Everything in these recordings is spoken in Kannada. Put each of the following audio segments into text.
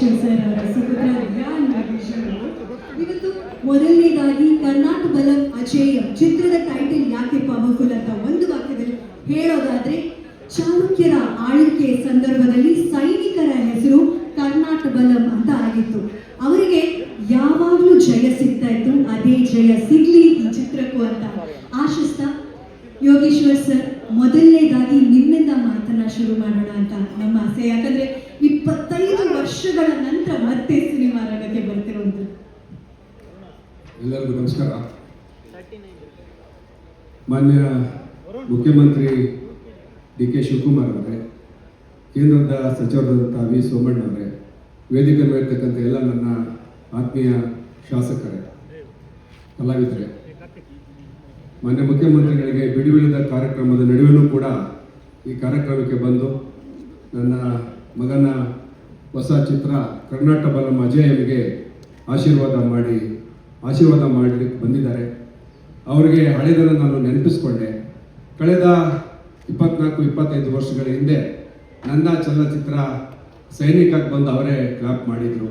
ಯೋಗೇಶ್ವರ್ ಸರ್ ಅವರ ಸುಪುತ್ರ ಧ್ಯಾನ್ ಯೋಗೇಶ್ವರ್ ಅವರು ಇವತ್ತು ಮೊದಲನೇದಾಗಿ ಕರ್ನಾಟಕ ಬಲಂ ಅಜೇಯಂ ಚಿತ್ರದ ಟೈಟಲ್ ಯಾಕೆ ಪವರ್ಫುಲ್ ಅಂತ ಒಂದು ವಾಕ್ಯದಲ್ಲಿ ಹೇಳೋದಾದ್ರೆ, ಚಾಲುಕ್ಯರ ಆಳ್ವಿಕೆ ಸಂದರ್ಭದಲ್ಲಿ ಸೈನಿಕರ ಹೆಸರು ಕರ್ನಾಟಕ ಬಲಂ ಅಂತ ಆಗಿತ್ತು. ಅವರಿಗೆ ಯಾವಾಗಲೂ ಜಯ ಸಿಗ್ತಾ ಇತ್ತು, ಅದೇ ಜಯ ಸಿಗ್ಲಿ ಈ ಚಿತ್ರಕ್ಕೂ ಅಂತ ಆಶಿಸ್ತಾ, ಯೋಗೇಶ್ವರ್ ಸರ್ ಮೊದಲನೇದಾಗಿ ನಿಮ್ಮಿಂದ ಮಾತನ್ನ ಶುರು ಮಾಡೋಣ ಅಂತ ನಮ್ಮ ಆಸೆ. ಯಾಕಂದ್ರೆ 25 ವರ್ಷಗಳ ನಂತರ ಮತ್ತೆ ಸಿನಿಮಾ ರಂಗಕ್ಕೆ ಬರ್ತಿರುವಂಥದ್ದು. ಎಲ್ಲರಿಗೂ ನಮಸ್ಕಾರ. ಮಾನ್ಯ ಮುಖ್ಯಮಂತ್ರಿ ಡಿ.ಕೆ. ಶಿವಕುಮಾರ್ ಅವರೇ, ಕೇಂದ್ರದ ಸಚಿವರಾದಂಥ ವಿ. ಸೋಮಣ್ಣ ಅವರೇ, ವೇದಿಕೆ ಮೇಲಿರ್ತಕ್ಕಂಥ ಎಲ್ಲ ನನ್ನ ಆತ್ಮೀಯ ಶಾಸಕರೇ, ಕಲಾವಿದರೇ, ಮಾನ್ಯ ಮುಖ್ಯಮಂತ್ರಿಗಳಿಗೆ ಬಿಡುವಿಲ್ಲದ ಕಾರ್ಯಕ್ರಮದ ನಡುವೆಯೂ ಕೂಡ ಈ ಕಾರ್ಯಕ್ರಮಕ್ಕೆ ಬಂದು ನನ್ನ ಮಗನ ಹೊಸ ಚಿತ್ರ ಕರ್ನಾಟಕ ಬಲಂ ಅಜೇಯಂಗೆ ಆಶೀರ್ವಾದ ಮಾಡಲಿಕ್ಕೆ ಬಂದಿದ್ದಾರೆ. ಅವರಿಗೆ ಹಳೆಯದನ್ನು ನಾನು ನೆನಪಿಸ್ಕೊಂಡೆ. ಕಳೆದ 24-25 ವರ್ಷಗಳ ಹಿಂದೆ ನನ್ನ ಚಲನಚಿತ್ರ ಸೈನಿಕಕ್ಕೆ ಬಂದು ಅವರೇ ಕ್ಲಾಪ್ ಮಾಡಿದರು.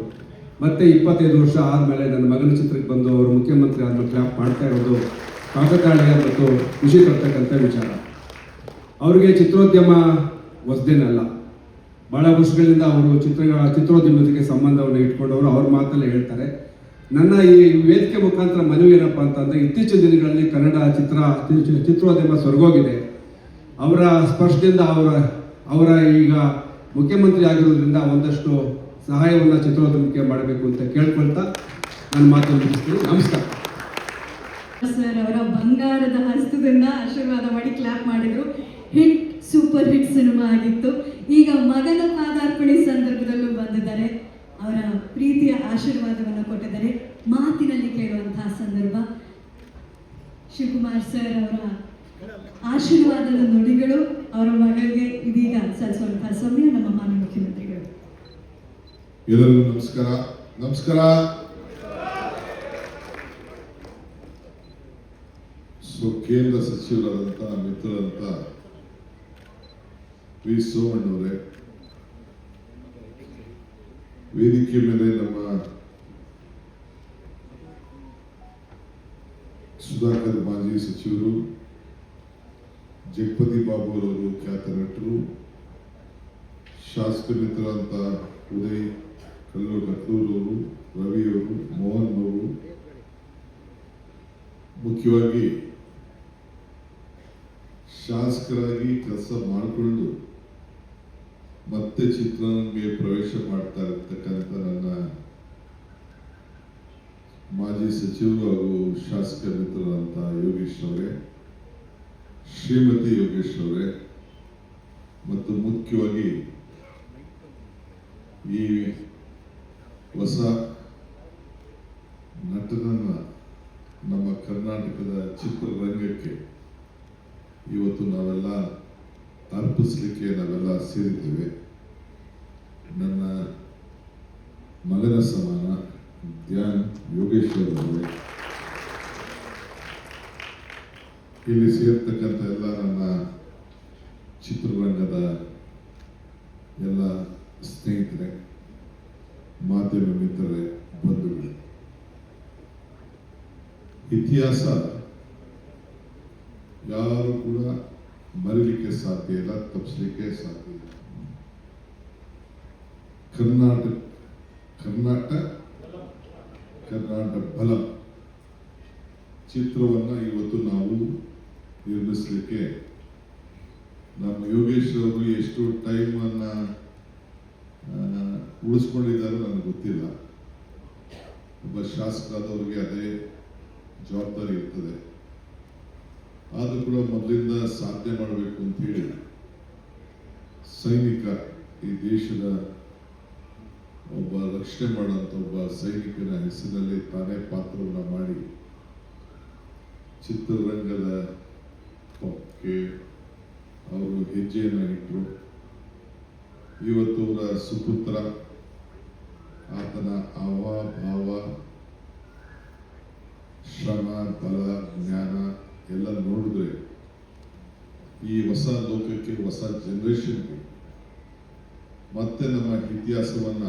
ಮತ್ತೆ 25 ವರ್ಷ ಆದಮೇಲೆ ನನ್ನ ಮಗನ ಚಿತ್ರಕ್ಕೆ ಬಂದು ಅವರು ಮುಖ್ಯಮಂತ್ರಿ ಆದಮೇಲೆ ಕ್ಲಾಪ್ ಮಾಡ್ತಾ ಇರೋದು ಕಾಕತಾಳೀಯ ಮತ್ತು ಖುಷಿ ತರ್ತಕ್ಕಂಥ ವಿಚಾರ. ಅವರಿಗೆ ಚಿತ್ರೋದ್ಯಮ ಹೊಸದೇನಲ್ಲ. ಭಾಳ ವರ್ಷಗಳಿಂದ ಅವರು ಚಿತ್ರೋದ್ಯಮದಕ್ಕೆ ಸಂಬಂಧವನ್ನು ಇಟ್ಕೊಂಡವರು ಅವ್ರ ಮಾತಲ್ಲೇ ಹೇಳ್ತಾರೆ. ನನ್ನ ಈ ವೇದಿಕೆ ಮುಖಾಂತರ ಮನವಿ ಏನಪ್ಪ ಅಂತಂದರೆ, ಇತ್ತೀಚಿನ ದಿನಗಳಲ್ಲಿ ಕನ್ನಡ ಚಿತ್ರೋದ್ಯಮ ಸ್ವರ್ಗೋಗಿದೆ. ಅವರ ಸ್ಪರ್ಶದಿಂದ ಅವರ ಈಗ ಮುಖ್ಯಮಂತ್ರಿ ಆಗಿರೋದ್ರಿಂದ ಒಂದಷ್ಟು ಸಹಾಯವನ್ನು ಚಿತ್ರೋದ್ಯಮಕ್ಕೆ ಮಾಡಬೇಕು ಅಂತ ಕೇಳ್ಕೊಳ್ತಾ ನನ್ನ ಮಾತನ್ನು ಮುಗಿಸ್ತೀನಿ. ನಮಸ್ಕಾರ. ಸರ್ ಅವರ ಬಂಗಾರದ ಹಸ್ತದಿಂದ ಆಶೀರ್ವಾದ ಮಾಡಿ ಕ್ಲಾಪ್ ಮಾಡಿದ್ರು. ಹಿಟ್, ಸೂಪರ್ ಹಿಟ್ ಸಿನಿಮಾ ಆಗಿತ್ತು. ಈಗ ಮಗನ ಪಾದಾರ್ಪಣೆ ಸಂದರ್ಭದಲ್ಲೂ ಬಂದಿದ್ದಾರೆ. ಅವರ ಪ್ರೀತಿಯ ಆಶೀರ್ವಾದವನ್ನು ಕೊಟ್ಟಿದ್ದಾರೆ. ಮಾತಿನಲ್ಲಿ ಕೇಳುವಂತಹ ಸಂದರ್ಭ. ಶಿವಕುಮಾರ್ ಸರ್ ಅವರ ಆಶೀರ್ವಾದದ ನುಡಿಗಳು ಅವರ ಮಗಳಿಗೆ ಇದೀಗ ಸಲ್ಲಿಸುವಂತಹ ಸಮಯ. ನಮ್ಮ ಮಾನ್ಯ ಮುಖ್ಯಮಂತ್ರಿಗಳು. ಎಲ್ಲರಿಗೂ ನಮಸ್ಕಾರ. ಕೇಂದ್ರ ಸಚಿವರಾದಂಥ ಮಿತ್ರರಂತ ವಿ. ಸೋಮಣ್ಣವರೇ, ವೇದಿಕೆ ಮೇಲೆ ನಮ್ಮ ಸುಧಾಕರ್ ಮಾಜಿ ಸಚಿವರು, ಜಗಪತಿ ಬಾಬು ಅವರವರು ಖ್ಯಾತ ನಟರು, ಶಾಸಕ ಮಿತ್ರರಂತ ಉದಯ್ ಕಲ್ಲೂರವರು, ರವಿಯವರು, ಮೋಹನ್ ಅವರು, ಮುಖ್ಯವಾಗಿ ಶಾಸಕರಾಗಿ ಕೆಲಸ ಮಾಡಿಕೊಂಡು ಮತ್ತೆ ಚಿತ್ರರಂಗಕ್ಕೆ ಪ್ರವೇಶ ಮಾಡ್ತಾ ಇರ್ತಕ್ಕಂಥ ನನ್ನ ಮಾಜಿ ಸಚಿವರು ಹಾಗೂ ಶಾಸಕ ಮಿತ್ರರಂತ ಯೋಗೇಶ್ ಅವರೇ, ಶ್ರೀಮತಿ ಯೋಗೇಶ್ ಅವರೇ, ಮತ್ತು ಮುಖ್ಯವಾಗಿ ಈ ಹೊಸ ನಟನನ್ನ ನಮ್ಮ ಕರ್ನಾಟಕದ ಚಿತ್ರರಂಗಕ್ಕೆ ಇವತ್ತು ನಾವೆಲ್ಲ ಅರ್ಪಿಸಲಿಕ್ಕೆ ನಾವೆಲ್ಲ ಸೇರಿದ್ದೇವೆ. ನನ್ನ ಮಗನ ಸಮಾನ ಧ್ಯಾನ್ ಯೋಗೇಶ್ವರ್ ಅವರೇ, ಇಲ್ಲಿ ಸೇರ್ತಕ್ಕಂಥ ಎಲ್ಲ ನನ್ನ ಚಿತ್ರರಂಗದ ಎಲ್ಲ ಸ್ನೇಹಿತರೆ, ಮಾಧ್ಯಮ ಮಿತ್ರರೇ, ಬಂಧುಗಳೇ, ಇತಿಹಾಸ ಯಾರು ಕೂಡ ಮರೀಲಿಕ್ಕೆ ಸಾಧ್ಯ ಇಲ್ಲ, ತಪ್ಪಿಸಲಿಕ್ಕೆ ಸಾಧ್ಯ ಇಲ್ಲ. ಕರ್ನಾಟಕ ಬಲ ಚಿತ್ರವನ್ನ ಇವತ್ತು ನಾವು ನಿರ್ಮಿಸಲಿಕ್ಕೆ ನಮ್ಮ ಯೋಗೇಶ್ ಅವರು ಎಷ್ಟು ಟೈಮ್ ಅನ್ನ ಉಳಿಸ್ಕೊಂಡಿದ್ದಾರೆ ನನಗೆ ಗೊತ್ತಿಲ್ಲ. ಒಬ್ಬ ಶಾಸಕರಾದವ್ರಿಗೆ ಅದೇ ಜವಾಬ್ದಾರಿ ಇರ್ತದೆ. ಆದರೂ ಕೂಡ ಮೊದಲಿಂದ ಸಾಧನೆ ಮಾಡಬೇಕು ಅಂತ ಹೇಳಿ ಸೈನಿಕ, ಈ ದೇಶದ ಒಬ್ಬ ರಕ್ಷಣೆ ಮಾಡುವಂಥ ಒಬ್ಬ ಸೈನಿಕನ ಹೆಸರಿನಲ್ಲಿ ತಾನೇ ಪಾತ್ರವನ್ನು ಮಾಡಿ ಚಿತ್ರರಂಗದ ಪಕ್ಕೆ ಅವರು ಹೆಜ್ಜೆಯನ್ನು ಇಟ್ಟರು. ಇವತ್ತು ಅವರ ಸುಪುತ್ರ, ಆತನ ಭಾವ, ಶ್ರಮ, ಬಲ, ಜ್ಞಾನ ಎಲ್ಲ ನೋಡಿದ್ರೆ ಈ ಹೊಸ ಲೋಕಕ್ಕೆ, ಹೊಸ ಜನರೇಷನ್ಗೆ ಮತ್ತೆ ನಮ್ಮ ಇತಿಹಾಸವನ್ನ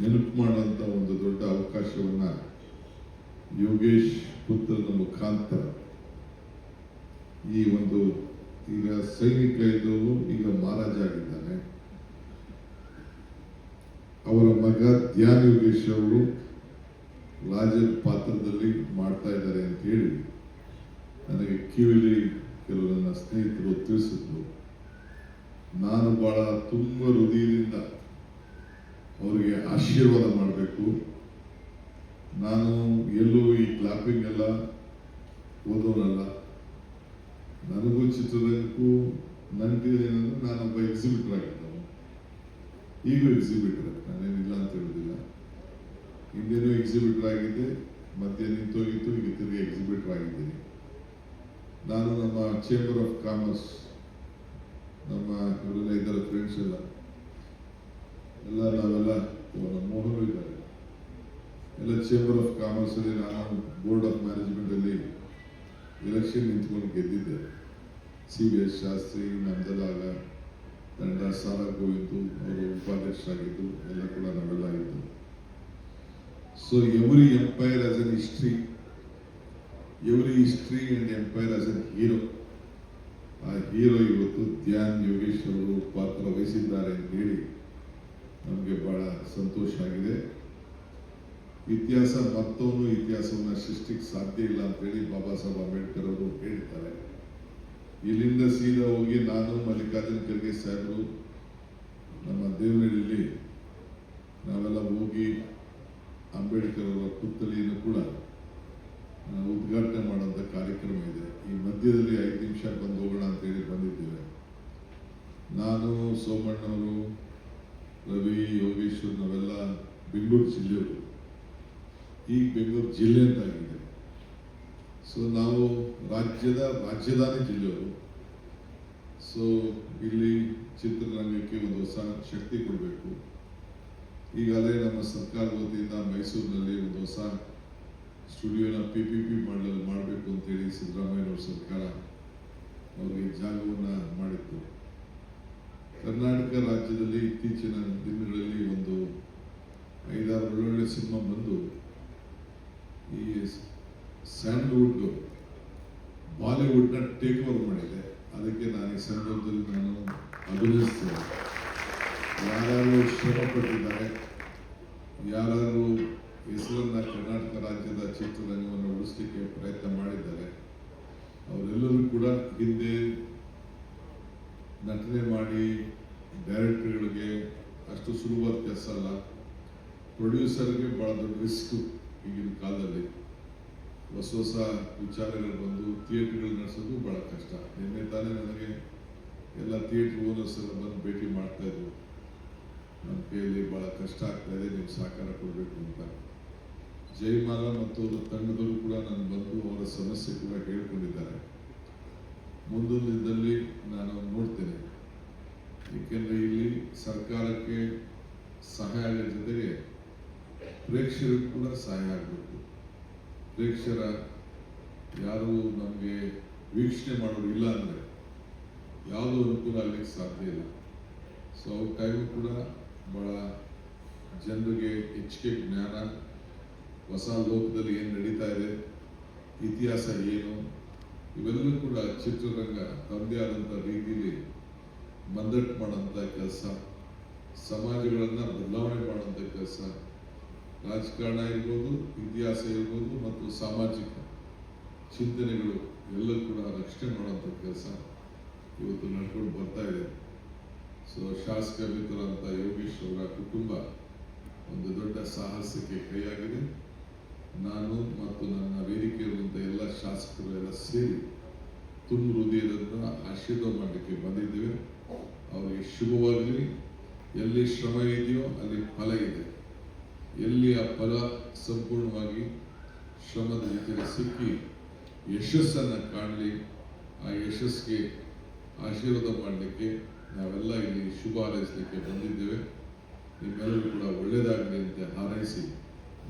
ನೆನಪು ಮಾಡುವಂಥ ಒಂದು ದೊಡ್ಡ ಅವಕಾಶವನ್ನು ಯೋಗೇಶ್ ಪುತ್ರನ ಮುಖಾಂತರ ಈ ಒಂದು ಈಗ ಸೈನಿಕ ಇದ್ದವರು ಈಗ ಮಹಾರಾಜ ಆಗಿದ್ದಾನೆ. ಅವರ ಮಗ ಧ್ಯಾನ್ ಯೋಗೇಶ್ ಅವರು ರಾಜರ ಪಾತ್ರದಲ್ಲಿ ಮಾಡ್ತಾ ಇದ್ದಾರೆ ಅಂತ ಹೇಳಿ ನನಗೆ ಕಿವಿಲಿ ಕೆಲವು ನನ್ನ ಸ್ನೇಹಿತರು ತಿಳಿಸಿದ್ರು. ನಾನು ಬಹಳ ತುಂಬ ಹೃದಯದಿಂದ ಅವರಿಗೆ ಆಶೀರ್ವಾದ ಮಾಡಬೇಕು. ನಾನು ಎಲ್ಲೂ ಈ ಕ್ಲಾಪಿಂಗ್ ಎಲ್ಲ ಓದೋನಲ್ಲ. ನನಗೂ ಚಿತ್ರರಂಗಕ್ಕೂ ನನಗೇನಂದ್ರೆ ನಾನೊಬ್ಬ ಎಕ್ಸಿಬಿಟರ್ ಆಗಿದ್ದವನು, ಈಗೂ ಎಕ್ಸಿಬಿಟರ್, ನಾನೇನಿಲ್ಲ ಅಂತ ಹೇಳೋದಿಲ್ಲ. ಹಿಂದೇನೂ ಎಕ್ಸಿಬಿಟರ್ ಆಗಿದ್ದೆ, ಮಧ್ಯೆ ನಿಂತೋಗಿತ್ತು, ಈಗ ತಿರುಗಿ ಎಕ್ಸಿಬಿಟರ್ ಆಗಿದ್ದೀನಿ. ನಾನು ನಮ್ಮ ಚೇಂಬರ್ ಆಫ್ ಕಾಮರ್ಸ್, ನಮ್ಮ ಇವರೆಲ್ಲ ಇದ್ದಾರೆ ಫ್ರೆಂಡ್ಸ್ ಎಲ್ಲ ನಾವೆಲ್ಲ ಮೋಹನ್ ಇದ್ದಾರೆ ಎಲ್ಲ ಚೇಂಬರ್ ಆಫ್ ಕಾಮರ್ಸ್ ಅಲ್ಲಿ ನಾನು ಬೋರ್ಡ್ ಆಫ್ ಮ್ಯಾನೇಜ್ಮೆಂಟ್ ಅಲ್ಲಿ ಎಲೆಕ್ಷನ್ ನಿಂತ್ಕೊಂಡು ಗೆದ್ದಿದ್ದೆ. CVS ಶಾಸ್ತ್ರಿ, ನಮ್ದಲಾಗ ತಂಡ, ಸಾರಾ ಗೋವಿಂದು ಅವರು ಉಪಾಧ್ಯಕ್ಷರಾಗಿದ್ದು ಎಲ್ಲ ಕೂಡ ನಾವೆಲ್ಲ ಇದ್ದು. So every empire as an history, every history and empire as an hero. ಆ ಹೀರೋ ಇವತ್ತು ಧ್ಯಾನ್ ಯೋಗೇಶ್ ಅವರು ಪಾತ್ರ ವಹಿಸಿದ್ದಾರೆ ಅಂತ ಹೇಳಿ ನಮಗೆ ಬಹಳ ಸಂತೋಷ ಆಗಿದೆ. ಇತಿಹಾಸ ಮತ್ತೊಂದು ಇತಿಹಾಸವನ್ನು ಸೃಷ್ಟಿಗೆ ಸಾಧ್ಯ ಇಲ್ಲ ಅಂತೇಳಿ ಬಾಬಾ ಸಾಹೇಬ್ ಅಂಬೇಡ್ಕರ್ ಅವರು ಹೇಳಿದ್ದಾರೆ. ಇಲ್ಲಿಂದ ಸೀದಾ ಹೋಗಿ ನಾನು ಮಲ್ಲಿಕಾರ್ಜುನ ಖರ್ಗೆ ಸಾಹೇಬರು ನಮ್ಮ ದೇವನಹಳ್ಳಿಯಲ್ಲಿ ನಾವೆಲ್ಲ ಹೋಗಿ ಅಂಬೇಡ್ಕರ್ ಅವರ ಪುತ್ಥಳಿಯನ್ನು ಕೂಡ ಉದ್ಘಾಟನೆ ಮಾಡುವಂಥ ಕಾರ್ಯಕ್ರಮ ಇದೆ. ಈ ಮಧ್ಯದಲ್ಲಿ 5 ನಿಮಿಷ ಬಂದು ಹೋಗೋಣ ಅಂತೇಳಿ ಬಂದಿದ್ದೇವೆ. ನಾನು, ಸೋಮಣ್ಣವರು, ರವಿ, ಯೋಗೇಶ್ವರ್ ನಾವೆಲ್ಲ ಬೆಂಗಳೂರು ಜಿಲ್ಲೆಯವರು. ಈಗ ಬೆಂಗಳೂರು ಜಿಲ್ಲೆ ಅಂತಾಗಿದೆ. ಸೊ ನಾವು ರಾಜಧಾನಿ ಜಿಲ್ಲೆಯವರು. ಸೊ ಇಲ್ಲಿ ಚಿತ್ರರಂಗಕ್ಕೆ ಒಂದು ಹೊಸ ಶಕ್ತಿ ಕೊಡಬೇಕು. ಈಗಾಗಲೇ ನಮ್ಮ ಸರ್ಕಾರದ ವತಿಯಿಂದ ಮೈಸೂರಿನಲ್ಲಿ ಒಂದು ಹೊಸ ಸ್ಟುಡಿಯೋನ PPP ಮಾಡಬೇಕು ಅಂತೇಳಿ ಸಿದ್ದರಾಮಯ್ಯನವ್ರ ಸರ್ಕಾರ ಅವರಿಗೆ ಜಾಗವನ್ನು ಮಾಡಿತ್ತು. ಕರ್ನಾಟಕ ರಾಜ್ಯದಲ್ಲಿ ಇತ್ತೀಚಿನ ದಿನಗಳಲ್ಲಿ ಒಂದು 5-6 ಒಳ್ಳೊಳ್ಳೆ ಸಿನಿಮಾ ಬಂದು ಈ ಸ್ಯಾಂಡಲ್ವುಡ್ ಬಾಲಿವುಡ್ನ ಟೇಕ್ ಓವರ್ ಮಾಡಿದೆ. ಅದಕ್ಕೆ ನಾನು ಈ ಸಂದರ್ಭದಲ್ಲಿ ನಾನು ಅಭಿನಯಿಸ್ತೇನೆ. ಯಾರು ಶ್ರಮ ಪಟ್ಟಿದ್ದಾರೆ, ಯಾರು ಹೆಸರನ್ನ ಕರ್ನಾಟಕ ರಾಜ್ಯದ ಚಿತ್ರರಂಗವನ್ನು ಉಳಿಸಲಿಕ್ಕೆ ಪ್ರಯತ್ನ ಮಾಡಿದ್ದಾರೆ, ಅವರೆಲ್ಲರೂ ಕೂಡ ಹಿಂದೆ ನಟನೆ ಮಾಡಿ ಡೈರೆಕ್ಟರ್ಗಳಿಗೆ ಅಷ್ಟು ಸುಲಭವಾದ ಕೆಲಸ ಅಲ್ಲ. ಪ್ರೊಡ್ಯೂಸರ್ಗೆ ಭಾಳ ದೊಡ್ಡ ರಿಸ್ಕು. ಈಗಿನ ಕಾಲದಲ್ಲಿ ಹೊಸ ವಿಚಾರಗಳು ಬಂದು ಥಿಯೇಟ್ರ್ಗಳು ನಡೆಸೋದು ಭಾಳ ಕಷ್ಟ. ನಿನ್ನೆ ತಾನೇ ನನಗೆ ಎಲ್ಲ ಥಿಯೇಟ್ರ್ ಓನರ್ಸ್ ಎಲ್ಲ ಬಂದು ಭೇಟಿ ಮಾಡ್ತಾ ಇದ್ರು. ನನ್ನ ಕೈಯಲ್ಲಿ ಭಾಳ ಕಷ್ಟ ಆಗ್ತಾ ಇದೆ, ನೀವು ಸಹಕಾರ ಕೊಡಬೇಕು ಅಂತ. ಜಯಮಾಲ ಮತ್ತು ಅವರ ತಂಡದವರು ಕೂಡ ನಾನು ಬಂದು ಅವರ ಸಮಸ್ಯೆ ಕೂಡ ಹೇಳ್ಕೊಂಡಿದ್ದಾರೆ. ಮುಂದೊಂದು ದಿನದಲ್ಲಿ ನಾನು ನೋಡ್ತೇನೆ. ಏಕೆಂದರೆ ಇಲ್ಲಿ ಸರ್ಕಾರಕ್ಕೆ ಸಹಾಯ ಆಗೋ ಜೊತೆಗೆ ಪ್ರೇಕ್ಷಕರಿಗೂ ಕೂಡ ಸಹಾಯ ಆಗಬೇಕು. ಪ್ರೇಕ್ಷಕರ ಯಾರು ನಮಗೆ ವೀಕ್ಷಣೆ ಮಾಡೋರು ಇಲ್ಲ ಅಂದರೆ ಯಾವುದೂ ಅನುಕೂಲ ಆಗಲಿಕ್ಕೆ ಸಾಧ್ಯ ಇಲ್ಲ. ಸೊ ಅವ್ರ ಟೈಮು ಕೂಡ ಭಾಳ ಜನರಿಗೆ ಹೆಚ್ಚಿಗೆ ಜ್ಞಾನ, ಹೊಸ ಲೋಕದಲ್ಲಿ ಏನು ನಡೀತಾ ಇದೆ, ಇತಿಹಾಸ ಏನು, ಇವೆಲ್ಲವೂ ಕೂಡ ಚಿತ್ರರಂಗ ತಮ್ಮದೇ ಆದಂಥ ರೀತಿಯಲ್ಲಿ ಮಂದಟ್ಟು ಮಾಡೋಂಥ ಕೆಲಸ, ಸಮಾಜಗಳನ್ನು ಬದಲಾವಣೆ ಮಾಡುವಂಥ ಕೆಲಸ, ರಾಜಕಾರಣ ಇರ್ಬೋದು, ಇತಿಹಾಸ ಇರ್ಬೋದು ಮತ್ತು ಸಾಮಾಜಿಕ ಚಿಂತನೆಗಳು ಎಲ್ಲವೂ ಕೂಡ ರಕ್ಷಣೆ ಮಾಡುವಂಥ ಕೆಲಸ ಇವತ್ತು ನಡ್ಕೊಂಡು ಬರ್ತಾ ಇದೆ. ಸೊ ಶಾಸಕ ಮಿತ್ರರಂಥ ಯೋಗೇಶ್ ಅವರ ಕುಟುಂಬ ಒಂದು ದೊಡ್ಡ ಸಾಹಸಕ್ಕೆ ಕೈಯಾಗಿದೆ. ನಾನು ಮತ್ತು ನನ್ನ ವೇದಿಕೆಯಲ್ಲಿರುವಂಥ ಎಲ್ಲ ಶಾಸಕರು ಎಲ್ಲ ಸೇರಿ ತುಂಬ ಹೃದಯದಿಂದ ಆಶೀರ್ವಾದ ಮಾಡಲಿಕ್ಕೆ ಬಂದಿದ್ದೇವೆ. ಅವರಿಗೆ ಶುಭವಾಗಲಿ. ಎಲ್ಲಿ ಶ್ರಮ ಇದೆಯೋ ಅಲ್ಲಿ ಫಲ ಇದೆ. ಎಲ್ಲಿ ಆ ಫಲ ಸಂಪೂರ್ಣವಾಗಿ ಶ್ರಮದ ಜೊತೆಗೆ ಸಿಕ್ಕಿ ಯಶಸ್ಸನ್ನು ಕಾಣಲಿ, ಆ ಯಶಸ್ಸಿಗೆ ಆಶೀರ್ವಾದ ಮಾಡಲಿಕ್ಕೆ ನಾವೆಲ್ಲ ಇಲ್ಲಿ ಶುಭ ಹಾರೈಸಲಿಕ್ಕೆ ಬಂದಿದ್ದೇವೆ. ನಿಮ್ಮೆಲ್ಲರೂ ಕೂಡ ಒಳ್ಳೆಯದಾಗಲಿ ಅಂತ ಹಾರೈಸಿ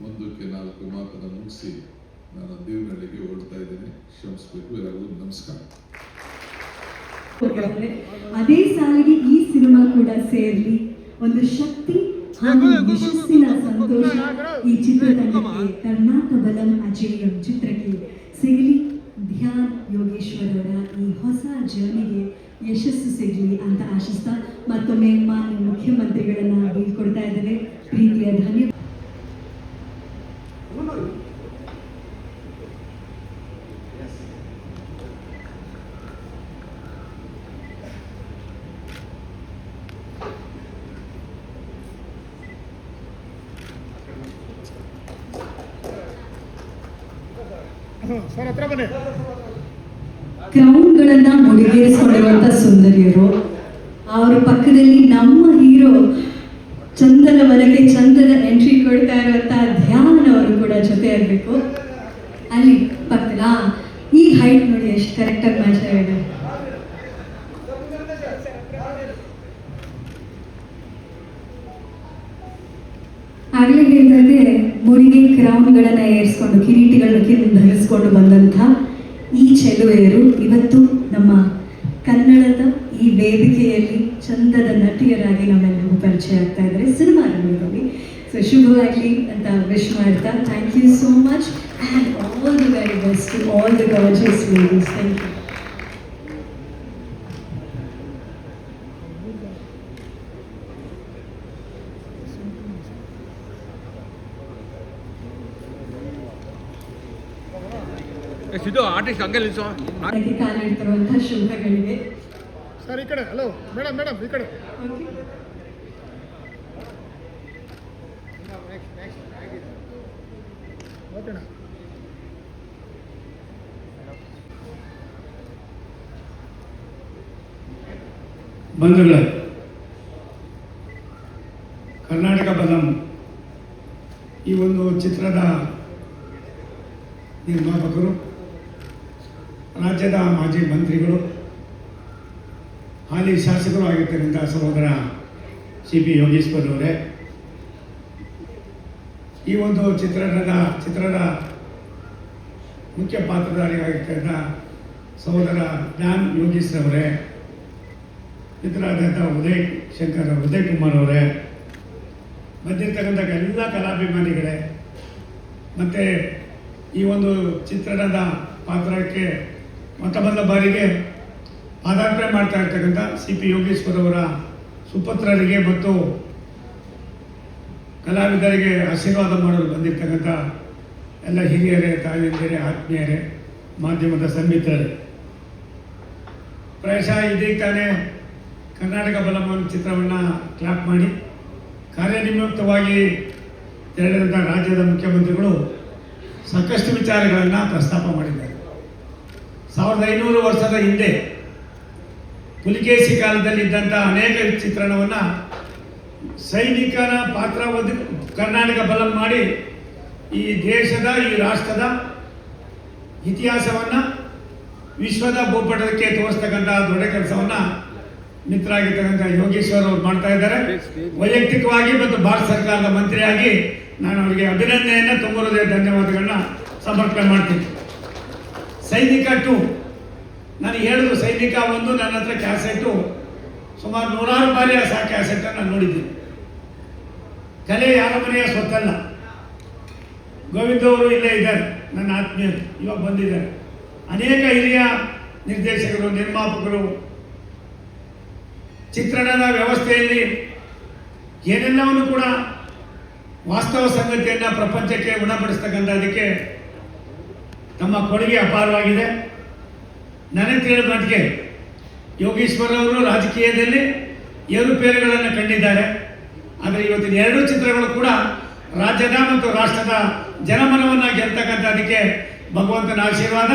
ಮುಂದಕ್ಕೆ 4 ಮಾತನ್ನು ಮುಗಿಸಿ ನಾನು ದೇವನಹಳ್ಳಿಗೆ ಹೊರಡ್ತಾ ಇದ್ದೇನೆ. ಕ್ಷಮಿಸಬೇಕು. ಎಲ್ಲರಿಗೂ ನಮಸ್ಕಾರ. ಅದೇ ಸಾಲಿಗೆ ಈ ಸಿನಿಮಾ ಕೂಡ ಸೇರ್ಲಿ, ಒಂದು ಶಕ್ತಿ ಹಾಗೂ ಯಶಸ್ಸಿನ ಸಂತೋಷ ಈ ಚಿತ್ರತಂಡಕ್ಕೆ ಕರ್ನಾಟಕ ಬಲಂ ಅಜೇಯಂ ಚಿತ್ರಕ್ಕೆ ಸಿಗಲಿ. ಧ್ಯಾನ್ ಯೋಗೇಶ್ವರ್ ಅವರ ಈ ಹೊಸ ಜರ್ನಿಗೆ ಯಶಸ್ಸು ಸಿಗಲಿ ಅಂತ ಆಶಿಸ್ತಾ ಮತ್ತೊಮ್ಮೆ ಮಾನ್ಯ ಮುಖ್ಯಮಂತ್ರಿಗಳನ್ನ ಬೀಳ್ಕೊಡ್ತಾ ಇದ್ದೇವೆ. ಪ್ರೀತಿಯ ಧನ್ಯವಾದ. ಸರ್ ಹತ್ರ ಬನ್ನಿ. ಕ್ರೌನ್ಗಳನ್ನ ಮುಡಿಗೇರಿಸಿಕೊಂಡಿರುವಂತ ಸುಂದರಿಯರು, ಅವರ ಪಕ್ಕದಲ್ಲಿ ನಮ್ಮ ಹೀರೋ ಚಂದನ ಮನೆಗೆ ಚಂದದ ಎಂಟ್ರಿ ಕೊಡ್ತಾ ಇರುವಂತ ಧ್ಯಾನ್ ಅವರು ಕೂಡ ಜೊತೆ ಇರಬೇಕು. ಅಲ್ಲಿ ಪಕ್ಕದ ಈ ಹೈಟ್ ನೋಡಿ ಎಷ್ಟು ಕರೆಕ್ಟಾಗಿ ಮ್ಯಾಚ್ ಆಗಿದೆ. ಆಗಲೇ ಹೇಳಿದಾಗೆ ಮುಡಿಗೆ ಕ್ರೌನ್ಗಳನ್ನ ಏರಿಸ್ಕೊಂಡು ಕಿರೀಟಿಗಳನ್ನ ಧರಿಸ್ಕೊಂಡು ಬಂದಂಥ ಈ ಚೆಲುವೆಯರು ಇವತ್ತು ನಮ್ಮ ಕನ್ನಡದ ಈ ವೇದಿಕೆಯಲ್ಲಿ ಚಂದದ ನಟಿಯರಾಗಿ ನಮ್ಮೆಲ್ಲರಿಗೂ ಪರಿಚಯ ಆಗ್ತಾ ಇದ್ದಾರೆ ಸಿನಿಮಾ ರಂಗದಲ್ಲಿ. ಸೊ ಶುಭವಾಗಲಿ ಅಂತ ವಿಶ್ ಮಾಡ್ತಾ thank you so much and all the very best to all the gorgeous ladies. Thank you. Siddu artist ಹಂಗೆ ನಿಲ್ಸೋ. ಅದಕ್ಕೆ ಕಾಲಿಡ್ತಿರುವಂಥ ಶುಭಗಳಿಗೆ ಸರ್ ಈ ಕಡೆ. ಹಲೋ ಮೇಡಮ್ ಮೇಡಮ್ ಈ ಕಡೆ. ಓಕೆನಾ? ಬಂಧುಗಳೇ, ಕರ್ನಾಟಕ ಬಲಂ ಈ ಒಂದು ಚಿತ್ರದ ನಿರ್ಮಾಪಕರು, ರಾಜ್ಯದ ಮಾಜಿ ಮಂತ್ರಿಗಳು, ಹಾಲಿ ಶಾಸಕರು ಆಗಿರ್ತಕ್ಕಂಥ ಸಹೋದರ CP ಯೋಗೇಶ್ವರ್ ಅವರೇ, ಈ ಒಂದು ಚಿತ್ರದ ಮುಖ್ಯ ಪಾತ್ರಧಾರಿಯಾಗಿರ್ತಕ್ಕಂಥ ಸಹೋದರ ಧ್ಯಾನ್ ಯೋಗೇಶ್ ಅವರೇ, ಮಿತ್ರರಾದಂಥ ಉದಯ್ ಕುಮಾರ್ ಅವರೇ, ಬಂದಿರ್ತಕ್ಕಂಥ ಎಲ್ಲ ಕಲಾಭಿಮಾನಿಗಳೇ, ಮತ್ತು ಈ ಒಂದು ಚಿತ್ರಣದ ಪಾತ್ರಕ್ಕೆ ಮೊದಲ ಬಾರಿಗೆ ಪಾದಾರ್ಪಣೆ ಮಾಡ್ತಾ ಇರ್ತಕ್ಕಂಥ CP ಯೋಗೇಶ್ವರ್ ಅವರ ಸುಪುತ್ರರಿಗೆ ಮತ್ತು ಕಲಾವಿದರಿಗೆ ಆಶೀರ್ವಾದ ಮಾಡಲು ಬಂದಿರತಕ್ಕಂಥ ಎಲ್ಲ ಹಿರಿಯರೇ, ತಾಯಿಯಂದಿರೇ, ಆತ್ಮೀಯರೇ, ಮಾಧ್ಯಮದ ಸಂಮಿತ್ರರೇ, ಪ್ರಾಯಶಃ ಇದೀಗ ತಾನೇ ಕರ್ನಾಟಕ ಬಲಂ ಚಿತ್ರವನ್ನು ಕ್ಲಾಪ್ ಮಾಡಿ ಕಾರ್ಯನಿಮಿತ್ತವಾಗಿ ತೆರಳಿದಂಥ ರಾಜ್ಯದ ಮುಖ್ಯಮಂತ್ರಿಗಳು ಸಾಕಷ್ಟು ವಿಚಾರಗಳನ್ನು ಪ್ರಸ್ತಾಪ ಮಾಡಿದ್ದಾರೆ. 1500 ವರ್ಷದ ಹಿಂದೆ ಪುಲಿಕೇಶಿ ಕಾಲದಲ್ಲಿ ಇದ್ದಂಥ ಅನೇಕ ಚಿತ್ರಣವನ್ನು ಸೈನಿಕನ ಪಾತ್ರ ಕರ್ನಾಟಕ ಬಲಂ ಮಾಡಿ ಈ ದೇಶದ, ಈ ರಾಷ್ಟ್ರದ ಇತಿಹಾಸವನ್ನು ವಿಶ್ವದ ಭೂಪಟಕ್ಕೆ ತೋರಿಸ್ತಕ್ಕಂಥ ದೊಡ್ಡ ಕೆಲಸವನ್ನು ಮಿತ್ರರಾಗಿರ್ತಕ್ಕಂಥ ಯೋಗೇಶ್ವರ್ ಅವರು ಮಾಡ್ತಾ ಇದ್ದಾರೆ. ವೈಯಕ್ತಿಕವಾಗಿ ಮತ್ತು ಭಾರತ ಸರ್ಕಾರದ ಮಂತ್ರಿಯಾಗಿ ನಾನು ಅವರಿಗೆ ಅಭಿನಂದನೆಯನ್ನು, ತುಂಬ ಹೃದಯ ಧನ್ಯವಾದಗಳನ್ನ ಸಮರ್ಪಣೆ ಮಾಡ್ತೀನಿ. ಸೈನಿಕ 2 ನಾನು ಹೇಳಿದ್ರು, ಸೈನಿಕ 1 ನನ್ನ ಹತ್ರ ಕ್ಯಾಸೆಟ್ಟು ಸುಮಾರು 100 ಬಾರಿ ಆ ಕ್ಯಾಸೆಟ್ಟನ್ನು ನಾನು ನೋಡಿದ್ದೀನಿ. ಕಲೆ ಯಾರ ಮನೆಯ ಸ್ವತ್ತಲ್ಲ. ಗೋವಿಂದ ಅವರು ಇಲ್ಲೇ ಇದ್ದಾರೆ, ನನ್ನ ಆತ್ಮೀಯರು, ಇವಾಗ ಬಂದಿದ್ದಾರೆ. ಅನೇಕ ಹಿರಿಯ ನಿರ್ದೇಶಕರು, ನಿರ್ಮಾಪಕರು ಚಿತ್ರಣದ ವ್ಯವಸ್ಥೆಯಲ್ಲಿ ಏನೆಲ್ಲವನ್ನು ಕೂಡ ವಾಸ್ತವ ಸಂಗತಿಯನ್ನು ಪ್ರಪಂಚಕ್ಕೆ ಉಣಪಡಿಸ್ತಕ್ಕಂಥದಕ್ಕೆ ತಮ್ಮ ಕೊಡುಗೆ ಅಪಾರವಾಗಿದೆ. ನನಗೆ ತಿಳಿದ ಮಟ್ಟಿಗೆ ಯೋಗೇಶ್ವರ್ ಅವರು ರಾಜಕೀಯದಲ್ಲಿ ಏರುಪೇರುಗಳನ್ನು ಕಂಡಿದ್ದಾರೆ. ಆದರೆ ಇವತ್ತಿನ 2 ಚಿತ್ರಗಳು ಕೂಡ ರಾಜ್ಯದ ಮತ್ತು ರಾಷ್ಟ್ರದ ಜನಮನವನ್ನು ಗೆಲ್ತಕ್ಕಂಥದಕ್ಕೆ ಭಗವಂತನ ಆಶೀರ್ವಾದ,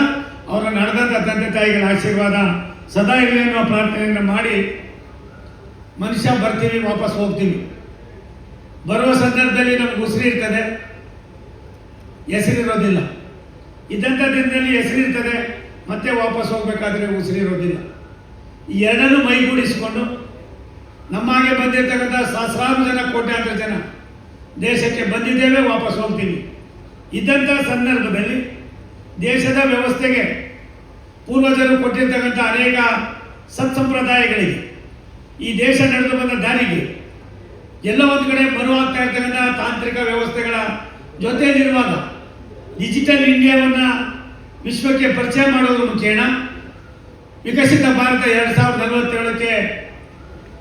ಅವರ ನಡೆದಂಥ ತಂದೆ ತಾಯಿಗಳ ಆಶೀರ್ವಾದ ಸದಾ ಇರಲಿ ಅನ್ನುವ ಪ್ರಾರ್ಥನೆಯನ್ನು ಮಾಡಿ, ಮನುಷ್ಯ ಬರ್ತೀವಿ, ವಾಪಸ್ ಹೋಗ್ತೀವಿ. ಬರುವ ಸಂದರ್ಭದಲ್ಲಿ ನಮ್ಗೆ ಉಸಿರು ಇರ್ತದೆ, ಹೆಸರಿರೋದಿಲ್ಲ. ಇದ್ದಂಥ ದಿನದಲ್ಲಿ ಹೆಸರಿರ್ತದೆ, ಮತ್ತೆ ವಾಪಸ್ ಹೋಗ್ಬೇಕಾದ್ರೆ ಉಸಿರಿರೋದಿಲ್ಲ. ಈ ಎರಡನ್ನೂ ಮೈಗೂಡಿಸಿಕೊಂಡು ನಮ್ಮ ಹಾಗೆ ಬಂದಿರತಕ್ಕಂಥ ಸಹಸ್ರಾರು ಜನ, ಕೋಟ್ಯಾಂತರ ಜನ ದೇಶಕ್ಕೆ ಬಂದಿದ್ದೇವೆ, ವಾಪಸ್ ಹೋಗ್ತೀವಿ. ಇದ್ದಂಥ ಸಂದರ್ಭದಲ್ಲಿ ದೇಶದ ವ್ಯವಸ್ಥೆಗೆ ಪೂರ್ವಜರು ಕೊಟ್ಟಿರ್ತಕ್ಕಂಥ ಅನೇಕ ಸತ್ಸಂಪ್ರದಾಯಗಳಿಗೆ, ಈ ದೇಶ ನಡೆದು ಬಂದ ದಾರಿಗೆ ಎಲ್ಲ ಒಂದು ಕಡೆ ಬರುವಾಗ್ತಾ ಇರ್ತಕ್ಕಂಥ ತಾಂತ್ರಿಕ ವ್ಯವಸ್ಥೆಗಳ ಜೊತೆಯಲ್ಲಿರುವಾಗ ಡಿಜಿಟಲ್ ಇಂಡಿಯಾವನ್ನು ವಿಶ್ವಕ್ಕೆ ಪರಿಚಯ ಮಾಡೋದ್ರ ಮುಖೇನ ವಿಕಸಿತ ಭಾರತ 2047ಕ್ಕೆ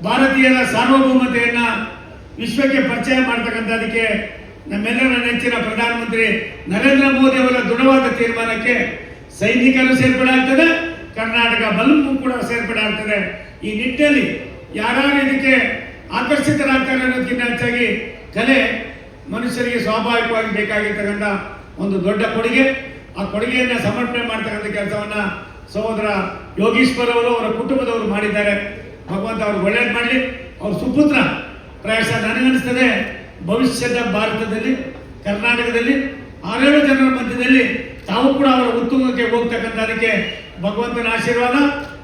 ಭಾರತೀಯರ ಸಾರ್ವಭೌಮತೆಯನ್ನು ವಿಶ್ವಕ್ಕೆ ಪರಿಚಯ ಮಾಡ್ತಕ್ಕಂಥದಕ್ಕೆ ನಮ್ಮೆಲ್ಲರ ನೆಚ್ಚಿನ ಪ್ರಧಾನಮಂತ್ರಿ ನರೇಂದ್ರ ಮೋದಿ ಅವರ ದೃಢವಾದ ತೀರ್ಮಾನಕ್ಕೆ ಸೈನಿಕರು ಸೇರ್ಪಡೆ ಆಗ್ತದೆ, ಕರ್ನಾಟಕ ಬಲವು ಕೂಡ ಸೇರ್ಪಡೆ ಆಗ್ತದೆ. ಈ ನಿಟ್ಟಿನಲ್ಲಿ ಯಾರು ಇದಕ್ಕೆ ಆಕರ್ಷಿತರಾಗ್ತಾರೆ ಅನ್ನೋದಕ್ಕಿಂತ ಹೆಚ್ಚಾಗಿ ಕಲೆ ಮನುಷ್ಯರಿಗೆ ಸ್ವಾಭಾವಿಕವಾಗಿ ಬೇಕಾಗಿರ್ತಕ್ಕಂಥ ಒಂದು ದೊಡ್ಡ ಕೊಡುಗೆ. ಆ ಕೊಡುಗೆಯನ್ನು ಸಮರ್ಪಣೆ ಮಾಡ್ತಕ್ಕಂಥ ಕೆಲಸವನ್ನು ಸಹೋದರ ಯೋಗೀಶ್ವರ್ ಅವರು ಅವರ ಕುಟುಂಬದವರು ಮಾಡಿದ್ದಾರೆ. ಭಗವಂತ ಅವ್ರಿಗೆ ಒಳ್ಳೇದು ಮಾಡಲಿ. ಅವ್ರ ಸುಪುತ್ರ ಪ್ರಾಯಶಃ ನನಗನ್ನಿಸ್ತದೆ ಭವಿಷ್ಯದ ಭಾರತದಲ್ಲಿ ಕರ್ನಾಟಕದಲ್ಲಿ 6 ಜನರ ಮಧ್ಯದಲ್ಲಿ ತಾವು ಕೂಡ ಅವರ ಉತ್ತುಂಗಕ್ಕೆ ಹೋಗ್ತಕ್ಕಂಥದಕ್ಕೆ ಭಗವಂತನ ಆಶೀರ್ವಾದ,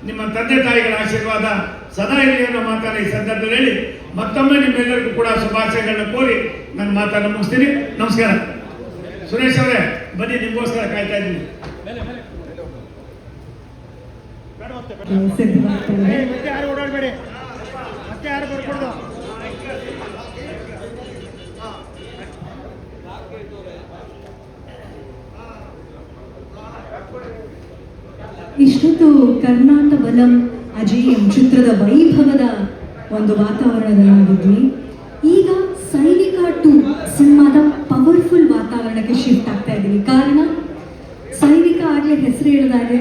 ನಿಮ್ಮ ತಂದೆ ತಾಯಿಗಳ ಆಶೀರ್ವಾದ ಸದಾ ಇರಲಿ ಅನ್ನೋ ಮಾತನ್ನು ಈ ಸಂದರ್ಭದಲ್ಲಿ ಹೇಳಿ ಮತ್ತೊಮ್ಮೆ ನಿಮ್ಮೆಲ್ಲರಿಗೂ ಕೂಡ ಶುಭಾಶಯಗಳನ್ನ ಕೋರಿ ನನ್ನ ಮಾತನ್ನು ಮುಗಿಸ್ತೀನಿ. ನಮಸ್ಕಾರ. ಸುರೇಶ್ ಅವರೇ ಬನ್ನಿ, ನಿಮಗೋಸ್ಕರ ಕಾಯ್ತಾ ಇದ್ದೀನಿ. ಸಿದ್ಧವಾಗ್ತಾರೆ. ಮತ್ತೆ ಯಾರು ಓಡಾಡಬೇಡಿ, ಮತ್ತೆ ಯಾರು ಬರ್ಕೊಡ್ದು. ಇಷ್ಟೊತ್ತು ಕರ್ನಾಟ ಬಲಂ ಅಜೇಯಂ ಚಿತ್ರದ ವೈಭವದ ಒಂದು ವಾತಾವರಣದಲ್ಲಿದ್ವಿ. ಈಗ ಸೈನಿಕ 2 ಸಿನಿಮಾದ ಪವರ್ಫುಲ್ ವಾತಾವರಣಕ್ಕೆ ಶಿಫ್ಟ್ ಆಗ್ತಾ ಇದ್ದೀವಿ. ಕಾರಣ ಸೈನಿಕ ಆಗಲೇ ಹೆಸರು ಹೇಳಿದಾಗೆ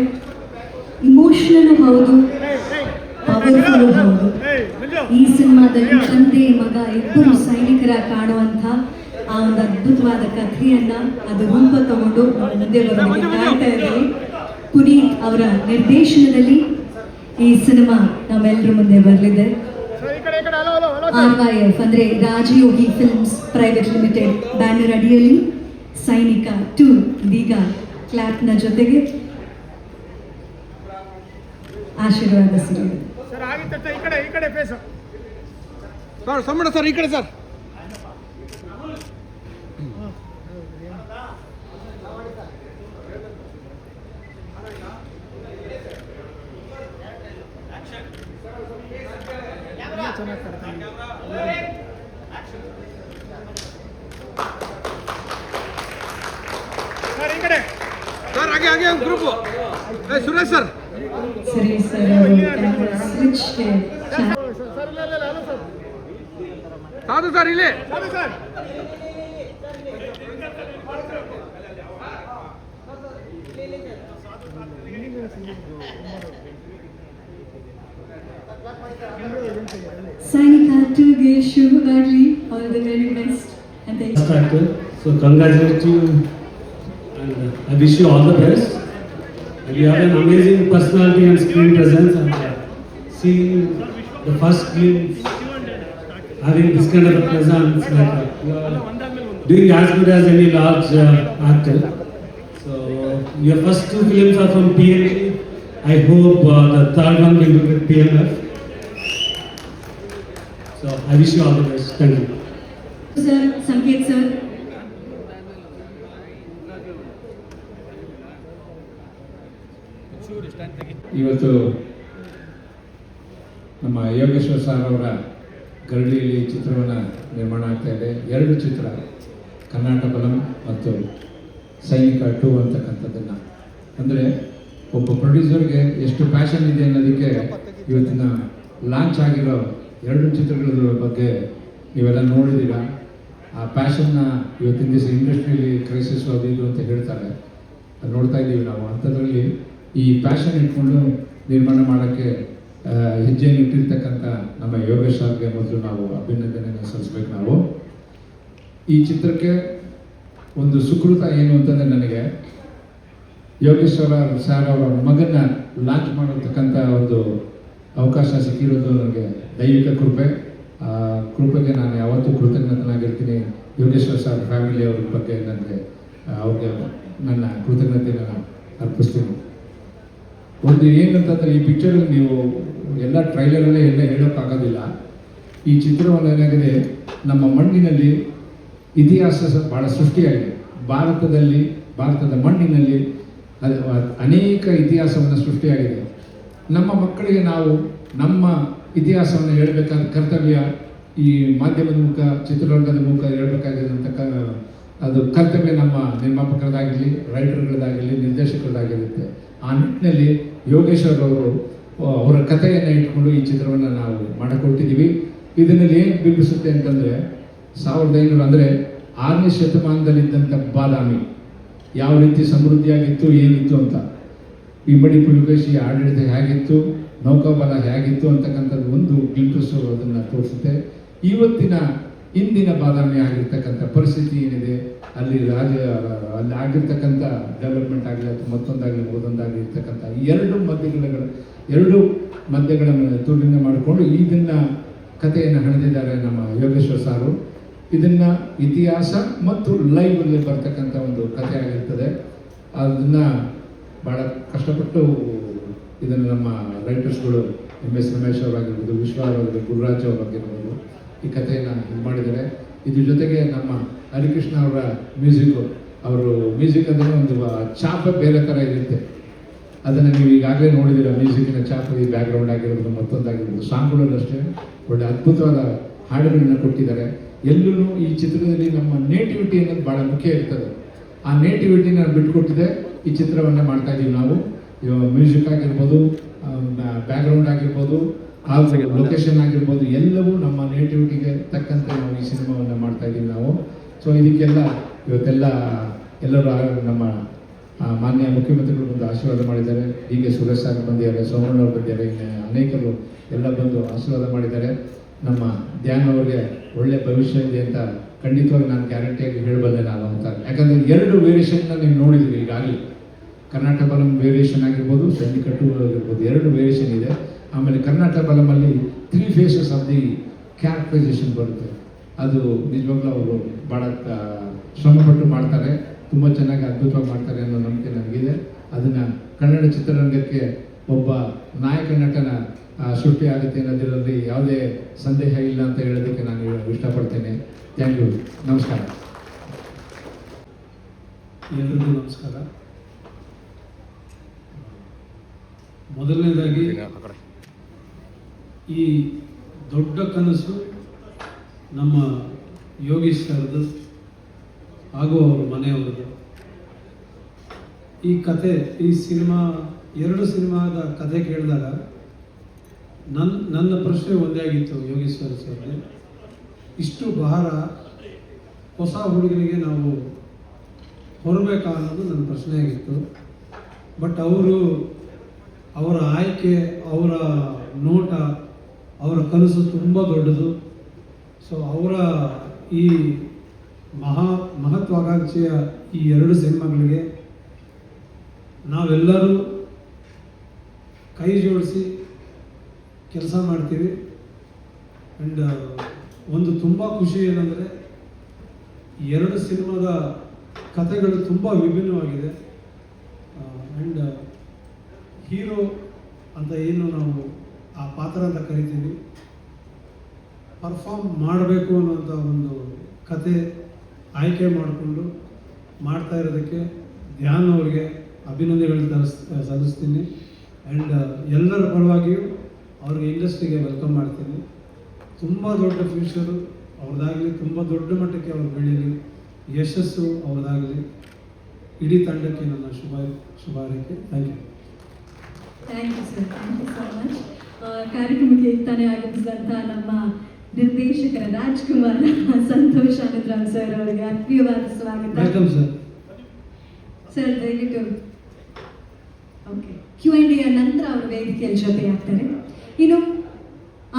ಇಮೋಷನಲ್ ಹೌದು, ಪವರ್ಫುಲ್ ಹೌದು. ಈ ಸಿನಿಮಾದಲ್ಲಿ ತಂದೆ ಮಗ ಇಬ್ಬರು ಸೈನಿಕರ ಕಾಣುವಂಥ ಆ ಒಂದು ಅದ್ಭುತವಾದ ಕಥೆಯನ್ನ ಅದು ರೂಪ ತಗೊಂಡು ಮುಂದೆ ಬರೋದಕ್ಕೆ ಕಾಯ್ತಾ ಇದ್ದೀವಿ. ಪುನೀತ್ ಅವರ ನಿರ್ದೇಶನದಲ್ಲಿ ಈ ಸಿನಿಮಾ ನಮ್ಮೆಲ್ಲರ ಮುಂದೆ ಬರಲಿದೆ. RYF ಅಂದ್ರೆ ರಾಜಯೋಗಿ ಫಿಲ್ಮ್ಸ್ ಪ್ರೈವೇಟ್ ಲಿಮಿಟೆಡ್ ಬ್ಯಾನರ್ ಅಡಿಯಲ್ಲಿ ಸೈನಿಕ 2 ಇದೀಗ ಕ್ಲಾಪ್ನ ಜೊತೆಗೆ ಆಶೀರ್ವಾದ ಸಿಗಲಿದೆ. ಸರ್ ಆಗಿತ್ತ ಈ ಕಡೆ ಫೇಸ್ ಸರ್ ಸಮ್ಮಣ ಸರ್ ಈ ಕಡೆ ಸರ್. ಸರ್ ಈ ಕಡೆ ಸರ್ ಹಾಗೆ ಗ್ರೂಪ್ ಸುರೇಶ್ ಸರ್ ಸರಿ ಸರ್ ಸ್ವಿಚ್ ಸಾಧು ಸರ್ ಇಲ್ಲಿ ಸರ್. ಸೈನಿಕ 2ಗೆ ಶುಭವಾಗಲಿ. ಆಲ್ ದಿ ವೆರಿ ಬೆಸ್ಟ್ ಅಂತ So congratulate you and I wish you all the best. And you have an amazing personality and screen presence, and seeing the first glimpse, having this kind of a presence, like you are doing as good as any large actor. So your first 2 films are from PNG. I hope the third one will be with PMF. So I wish you all the best. Thank you. Sir Sanket sir. ಇವತ್ತು ನಮ್ಮ ಯೋಗೇಶ್ವರ್ ಸರ್ ಅವರ ಗರಡಿಯಲ್ಲಿ ಚಿತ್ರವನ್ನು ನಿರ್ಮಾಣ ಆಗ್ತಾ ಇದೆ. 2 ಚಿತ್ರ, ಕರ್ನಾಟ ಬಲಂ ಮತ್ತು ಸೈನಿಕ 2 ಅಂತಕ್ಕಂಥದ್ದನ್ನು. ಅಂದರೆ ಒಬ್ಬ ಪ್ರೊಡ್ಯೂಸರ್ಗೆ ಎಷ್ಟು ಪ್ಯಾಷನ್ ಇದೆ ಅನ್ನೋದಕ್ಕೆ ಇವತ್ತಿನ ಲಾಂಚ್ ಆಗಿರೋ 2 ಚಿತ್ರಗಳ ಬಗ್ಗೆ ನೀವೆಲ್ಲ ನೋಡಿದ್ದೀರಾ. ಆ ಪ್ಯಾಷನ್ನ ಇವತ್ತಿನ ದಿವಸ ಇಂಡಸ್ಟ್ರಿಯಲ್ಲಿ ಕ್ರೈಸಿಸ್ ಅದು ಇದು ಅಂತ ಹೇಳ್ತಾರೆ, ಅದು ನೋಡ್ತಾ ಇದ್ದೀವಿ ನಾವು. ಅಂಥದ್ರಲ್ಲಿ ಈ ಪ್ಯಾಷನ್ ಇಟ್ಕೊಂಡು ನಿರ್ಮಾಣ ಮಾಡೋಕ್ಕೆ ಹೆಜ್ಜೆಯನ್ನು ಇಟ್ಟಿರ್ತಕ್ಕಂಥ ನಮ್ಮ ಯೋಗೇಶ್ ಸರ್ಗೆ ಮೊದಲು ನಾವು ಅಭಿನಂದನೆಯನ್ನು ಸಲ್ಲಿಸ್ಬೇಕು. ನಾವು ಈ ಚಿತ್ರಕ್ಕೆ ಒಂದು ಸುಕೃತ ಏನು ಅಂತಂದರೆ, ನನಗೆ ಯೋಗೇಶ್ವರ ಸರ್ ಅವರ ಮಗನ ಲಾಂಚ್ ಮಾಡತಕ್ಕಂಥ ಒಂದು ಅವಕಾಶ ಸಿಕ್ಕಿರೋದು ನನಗೆ ದೈವಿಕ ಕೃಪೆ. ಆ ಕೃಪೆಗೆ ನಾನು ಯಾವತ್ತೂ ಕೃತಜ್ಞತನಾಗಿರ್ತೀನಿ. ಯೋಗೇಶ್ವರ ಸರ್ ಫ್ಯಾಮಿಲಿ ಅವ್ರ ಬಗ್ಗೆ ನನಗೆ ಅವ್ರಿಗೆ ನನ್ನ ಕೃತಜ್ಞತೆಯನ್ನು ಅರ್ಪಿಸ್ತೀನಿ. ಒಂದು ಏನಂತಂದರೆ, ಈ ಪಿಕ್ಚರಲ್ಲಿ ನೀವು ಎಲ್ಲ ಟ್ರೈಲರಲ್ಲೇ ಎಲ್ಲ ಹೇಳೋಕ್ಕಾಗೋದಿಲ್ಲ. ಈ ಚಿತ್ರವನ್ನು ಏನಾಗಿದೆ, ನಮ್ಮ ಮಣ್ಣಿನಲ್ಲಿ ಇತಿಹಾಸ ಭಾಳ ಸೃಷ್ಟಿಯಾಗಿದೆ. ಭಾರತದ ಮಣ್ಣಿನಲ್ಲಿ ಅನೇಕ ಇತಿಹಾಸವನ್ನು ಸೃಷ್ಟಿಯಾಗಿದೆ. ನಮ್ಮ ಮಕ್ಕಳಿಗೆ ನಾವು ನಮ್ಮ ಇತಿಹಾಸವನ್ನು ಹೇಳಬೇಕಾದ ಕರ್ತವ್ಯ ಈ ಮಾಧ್ಯಮದ ಮುಖ, ಚಿತ್ರರಂಗದ ಮುಖ ಹೇಳ್ಬೇಕಾಗಿರೋಂಥ ಅದು ಕರ್ತವ್ಯ ನಮ್ಮ ನಿರ್ಮಾಪಕರದಾಗಿರಲಿ, ರೈಟರ್ಗಳದಾಗಿರಲಿ, ನಿರ್ದೇಶಕರದಾಗಿರುತ್ತೆ. ಆ ನಿಟ್ಟಿನಲ್ಲಿ ಯೋಗೇಶ್ವರ್ ಅವರು ಅವರ ಕಥೆಯನ್ನು ಇಟ್ಕೊಂಡು ಈ ಚಿತ್ರವನ್ನು ನಾವು ಮಾಡಿಕೊಟ್ಟಿದ್ದೀವಿ. ಇದರಲ್ಲಿ ಏನು ಬಿಂಬಿಸುತ್ತೆ ಅಂತಂದರೆ 1500 ಅಂದರೆ 6ನೇ ಶತಮಾನದಲ್ಲಿದ್ದಂಥ ಬಾದಾಮಿ ಯಾವ ರೀತಿ ಸಮೃದ್ಧಿಯಾಗಿತ್ತು, ಏನಿತ್ತು ಅಂತ, ಇಮ್ಮಡಿ ಪುಲಿಕೇಶಿ ಆಡಳಿತ ಹೇಗಿತ್ತು, ನೌಕಾಬಲ ಹೇಗಿತ್ತು ಅಂತಕ್ಕಂಥದ್ದು ಒಂದು ಗ್ಲಿಂಪ್ಸು ಅದನ್ನು ತೋರಿಸುತ್ತೆ. ಇವತ್ತಿನ ಇಂದಿನ ಬಾದಾಮಿ ಆಗಿರ್ತಕ್ಕಂಥ ಪರಿಸ್ಥಿತಿ ಏನಿದೆ, ಅಲ್ಲಿ ಅಲ್ಲಿ ಆಗಿರ್ತಕ್ಕಂಥ ಡೆವಲಪ್ಮೆಂಟ್ ಆಗಲಿ ಅಥವಾ ಮತ್ತೊಂದಾಗಲಿ ಮತ್ತೊಂದಾಗಲಿ ಇರ್ತಕ್ಕಂಥ ಎರಡು ಮಧ್ಯಗಳನ್ನು ತುಲನೆ ಮಾಡಿಕೊಂಡು ಇದನ್ನು ಕಥೆಯನ್ನು ಹಣಿದಿದ್ದಾರೆ ನಮ್ಮ ಯೋಗೇಶ್ವರ್ ಸಾರು. ಇದನ್ನು ಇತಿಹಾಸ ಮತ್ತು ಲೈವಲ್ಲಿ ಬರ್ತಕ್ಕಂಥ ಒಂದು ಕಥೆ ಆಗಿರ್ತದೆ. ಅದನ್ನು ಭಾಳ ಕಷ್ಟಪಟ್ಟು ಇದನ್ನು ನಮ್ಮ ರೈಟರ್ಸ್ಗಳು MS ರಮೇಶ್ ಅವರಾಗಿರ್ಬೋದು, ವಿಶ್ವ ಅವರಾಗಿರ್ಬೋದು, ಗುರುರಾಜ್ ಅವರಾಗಿರ್ಬೋದು ಈ ಕಥೆಯನ್ನು ಇದು ಮಾಡಿದ್ದಾರೆ. ಇದ್ರ ಜೊತೆಗೆ ನಮ್ಮ ಹರಿಕೃಷ್ಣ ಅವರ ಅವರು ಮ್ಯೂಸಿಕ್ ಅಂದರೆ ಒಂದು ಚಾಪ ಬೇರೆ ಥರ ಇರುತ್ತೆ. ಅದನ್ನು ನೀವು ಈಗಾಗಲೇ ನೋಡಿದ್ದೀರ. ಮ್ಯೂಸಿಕ್ಕಿನ ಚಾಪ, ಈ ಬ್ಯಾಕ್ಗ್ರೌಂಡ್ ಆಗಿರ್ಬೋದು, ಮತ್ತೊಂದಾಗಿರ್ಬೋದು, ಸಾಂಗ್ಗಳಲ್ಲೂ ಅಷ್ಟೇ ಒಳ್ಳೆ ಅದ್ಭುತವಾದ ಹಾಡುಗಳನ್ನ ಕೊಟ್ಟಿದ್ದಾರೆ. ಎಲ್ಲೂ ಈ ಚಿತ್ರದಲ್ಲಿ ನಮ್ಮ ನೇಟಿವಿಟಿ ಅನ್ನೋದು ಭಾಳ ಮುಖ್ಯ ಇರ್ತದೆ. ಆ ನೇಟಿವಿಟಿನ ಬಿಟ್ಕೊಟ್ಟಿದೆ ಈ ಚಿತ್ರವನ್ನು ಮಾಡ್ತಾ ಇದ್ದೀವಿ ನಾವು. ಮ್ಯೂಸಿಕ್ ಆಗಿರ್ಬೋದು, ಬ್ಯಾಕ್ಗ್ರೌಂಡ್ ಆಗಿರ್ಬೋದು, ಆ ಲೊಕೇಶನ್ ಆಗಿರ್ಬೋದು, ಎಲ್ಲವೂ ನಮ್ಮ ನೇಟಿವಿಟಿಗೆ ತಕ್ಕಂತೆ ನಾವು ಈ ಸಿನಿಮಾವನ್ನು ಮಾಡ್ತಾ ಇದ್ದೀವಿ ನಾವು. ಸೊ ಇದಕ್ಕೆಲ್ಲ ಎಲ್ಲರೂ ನಮ್ಮ ಮಾನ್ಯ ಮುಖ್ಯಮಂತ್ರಿಗಳು ಬಂದು ಆಶೀರ್ವಾದ ಮಾಡಿದ್ದಾರೆ. ಹೀಗೆ ಸುರೇಶ್ ಸಾರ್ ಬಂದಿದ್ದಾರೆ, ಸೋಮಣ್ಣ ಅವರು ಬಂದಿದ್ದಾರೆ, ಇನ್ನು ಅನೇಕರು ಎಲ್ಲ ಬಂದು ಆಶೀರ್ವಾದ ಮಾಡಿದ್ದಾರೆ. ನಮ್ಮ ಧ್ಯಾನ್ ಅವರಿಗೆ ಒಳ್ಳೆ ಭವಿಷ್ಯ ಇದೆ ಅಂತ ಖಂಡಿತವಾಗಿ ನಾನು ಗ್ಯಾರಂಟಿಯಾಗಿ ಹೇಳಬಲ್ಲೆ ನಾನು ಅಂತ. ಯಾಕಂದರೆ 2 ವೇರಿಯೇಷನ್ನ ನೀವು ನೋಡಿದ್ದೀವಿ ಈಗಾಗಲೇ. ಕರ್ನಾಟಕ ಬಲಂ ವೇರಿಯೇಷನ್ ಆಗಿರ್ಬೋದು, ಸಂಧಿಕಟ್ಟು ಆಗಿರ್ಬೋದು, 2 ವೇರಿಯೇಷನ್ ಇದೆ. ಆಮೇಲೆ ಕರ್ನಾಟಕ ಬಲಮಲ್ಲಿ 3 ಫೇಸಸ್ ಆಫ್ ದಿ ಕ್ಯಾರೆಕ್ಟರೈಸೇಷನ್ ಬರುತ್ತೆ. ಅದು ನಿಜವಾಗ್ಲೂ ಅವರು ಭಾಳ ಶ್ರಮಪಟ್ಟು ಮಾಡ್ತಾರೆ, ತುಂಬ ಚೆನ್ನಾಗಿ ಅದ್ಭುತವಾಗಿ ಮಾಡ್ತಾರೆ ಅನ್ನೋ ನಂಬಿಕೆ ನನಗಿದೆ. ಅದನ್ನು ಕನ್ನಡ ಚಿತ್ರರಂಗಕ್ಕೆ ಒಬ್ಬ ನಾಯಕ ನಟನ ಸೃಷ್ಟಿ ಆಗುತ್ತೆ ಅನ್ನೋದರಲ್ಲಿ ಯಾವುದೇ ಸಂದೇಹ ಇಲ್ಲ ಅಂತ ಹೇಳೋದಕ್ಕೆ ನಾನು ಇಷ್ಟಪಡ್ತೇನೆ. Thank you. ನಮಸ್ಕಾರ. ಎಲ್ರಿಗೂ ನಮಸ್ಕಾರ. ಮೊದಲನೇದಾಗಿ ಈ ದೊಡ್ಡ ಕನಸು ನಮ್ಮ ಯೋಗೀಶ್ ಸರ್ದು ಹಾಗೂ ಅವ್ರ ಮನೆಯವ್ರದ್ದು. ಈ ಕತೆ, ಈ ಸಿನಿಮಾ 2 ಸಿನಿಮಾದ ಕತೆ ಕೇಳಿದಾಗ ನನ್ನ ಪ್ರಶ್ನೆ ಒಂದೇ ಆಗಿತ್ತು ಯೋಗೇಶ್ವರ ಸರ್ಗೆ. ಇಷ್ಟು ಭಾರ ಹೊಸ ಹುಡುಗನಿಗೆ ನಾವು ಹೊರಬೇಕಾ ಅನ್ನೋದು ನನ್ನ ಪ್ರಶ್ನೆ ಆಗಿತ್ತು. ಬಟ್ ಅವರ ಆಯ್ಕೆ, ಅವರ ನೋಟ, ಅವರ ಕನಸು ತುಂಬ ದೊಡ್ಡದು. ಸೊ ಅವರ ಈ ಮಹತ್ವಾಕಾಂಕ್ಷೆಯ ಈ 2 ಸಿನಿಮಾಗಳಿಗೆ ನಾವೆಲ್ಲರೂ ಕೈ ಜೋಡಿಸಿ ಕೆಲಸ ಮಾಡ್ತೀವಿ. ಆ್ಯಂಡ್ ಒಂದು ತುಂಬ ಖುಷಿ ಏನಂದರೆ 2 ಸಿನಿಮಾದ ಕಥೆಗಳು ತುಂಬ ವಿಭಿನ್ನವಾಗಿದೆ. ಆ್ಯಂಡ್ ಹೀರೋ ಅಂತ ಏನು ನಾವು ಆ ಪಾತ್ರ ಅಂತ ಕರಿತೀವಿ, ಪರ್ಫಾರ್ಮ್ ಮಾಡಬೇಕು ಅನ್ನೋಂಥ ಒಂದು ಕತೆ ಆಯ್ಕೆ ಮಾಡಿಕೊಂಡು ಮಾಡ್ತಾ ಇರೋದಕ್ಕೆ ಧ್ಯಾನ್ ಅವರಿಗೆ ಅಭಿನಂದನೆಗಳು ಸಲ್ಲಿಸ್ತೀನಿ. ಆ್ಯಂಡ್ ಎಲ್ಲರ ಪರವಾಗಿಯೂ ಅವ್ರಿಗೆ ಇಂಡಸ್ಟ್ರಿಗೆ ವೆಲ್ಕಮ್ ಮಾಡ್ತೀನಿ. ತುಂಬ ದೊಡ್ಡ ಫ್ಯೂಚರು ಅವ್ರದ್ದಾಗಲಿ, ತುಂಬ ದೊಡ್ಡ ಮಟ್ಟಕ್ಕೆ ಅವ್ರು ಬೆಳೀಲಿ, ಯಶಸ್ಸು ಅವ್ರದ್ದಾಗಲಿ. ಇಡೀ ತಂಡಕ್ಕೆ ನನ್ನ ಶುಭ ಹಾರೈಕೆ. Thank you. Thank you sir, thank you so much. ಕಾರ್ಯಕ್ರಮಕ್ಕೆ ತಾನೇ ಆಗಮಿಸಿದಂಥ ನಮ್ಮ ನಿರ್ದೇಶಕರ ರಾಜ್ಕುಮಾರ್ ಸಂತೋಷ್ ಆನಂದರಾಮ್ ಸರ್ ಅವರಿಗೆ ಆತ್ಮೀಯವಾದ ಸ್ವಾಗತ. Welcome sir. ಸರ್ ದಯವಿಟ್ಟು ಓಕೆ, Q&A ನಂತರ ಅವರು ವೇದಿಕೆಯಲ್ಲಿ ಜೊತೆಯಾಗ್ತಾರೆ. ಇನ್ನು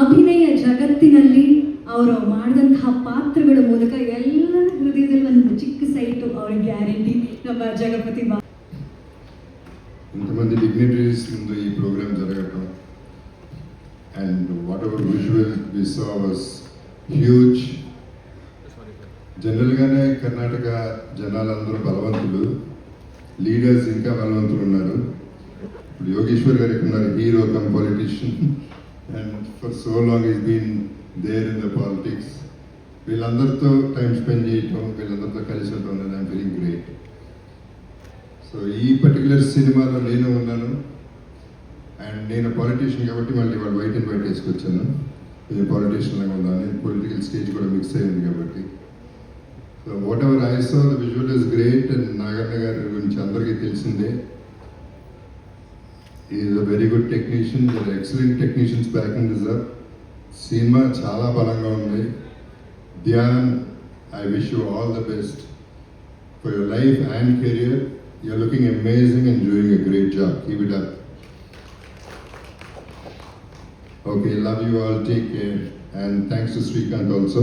ಅಭಿನಯ ಜಗತ್ತಿನಲ್ಲಿ ಅವರು ಮಾಡಿದಂತಹ ಪಾತ್ರಗಳ ಮೂಲಕ ಎಲ್ಲರ ಹೃದಯದಲ್ಲಿ ಒಂದು ಚಿಕ್ಕ ಸೈಟು ಅವ್ರಿಗೆ ಗ್ಯಾರಂಟಿ ನಮ್ಮ ಜಗಪತಿ ಬಾ. ఇంతమంది డిగ్నిటరీస్ ముందు ఈ ప్రోగ్రామ్ జరగటం and whatever visual we saw was huge. జనరల్గానే కర్ణాటక జనాలందరూ బలవంతులు, లీడర్స్ ఇంకా బలవంతులు ఉన్నారు. ఇప్పుడు యోగేశ్వర్ గారు ఉన్నారు, hero cum politician, and for so long is been there in the politics. వీళ్ళందరితో టైం స్పెండ్ చేయటం, వీళ్ళందరితో కలిసి ఉండటం అనేది ఐఎమ్ ఫీలింగ్ గ్రేట్. సో ఈ పర్టికులర్ సినిమాలో నేను ఉన్నాను, అండ్ నేను పాలిటీషియన్ కాబట్టి మళ్ళీ వాళ్ళు వైట్ అండ్ వైట్ వేసుకొచ్చాను. పొలిటీషియన్ లాగా ఉన్నాను, పొలిటికల్ స్టేజ్ కూడా మిక్స్ అయింది కాబట్టి. So whatever I saw the visual is great. And Naganna గారి గురించి అందరికీ తెలిసిందే. Is a very good technician, their excellent technicians back in reserve. Cinema చాలా బలంగా ఉంది. Dhyan, I wish you all the best for your life and career. You're looking amazing and doing a great job. Keep it up. Okay, love you all. Take care. And thanks to Srikanth also.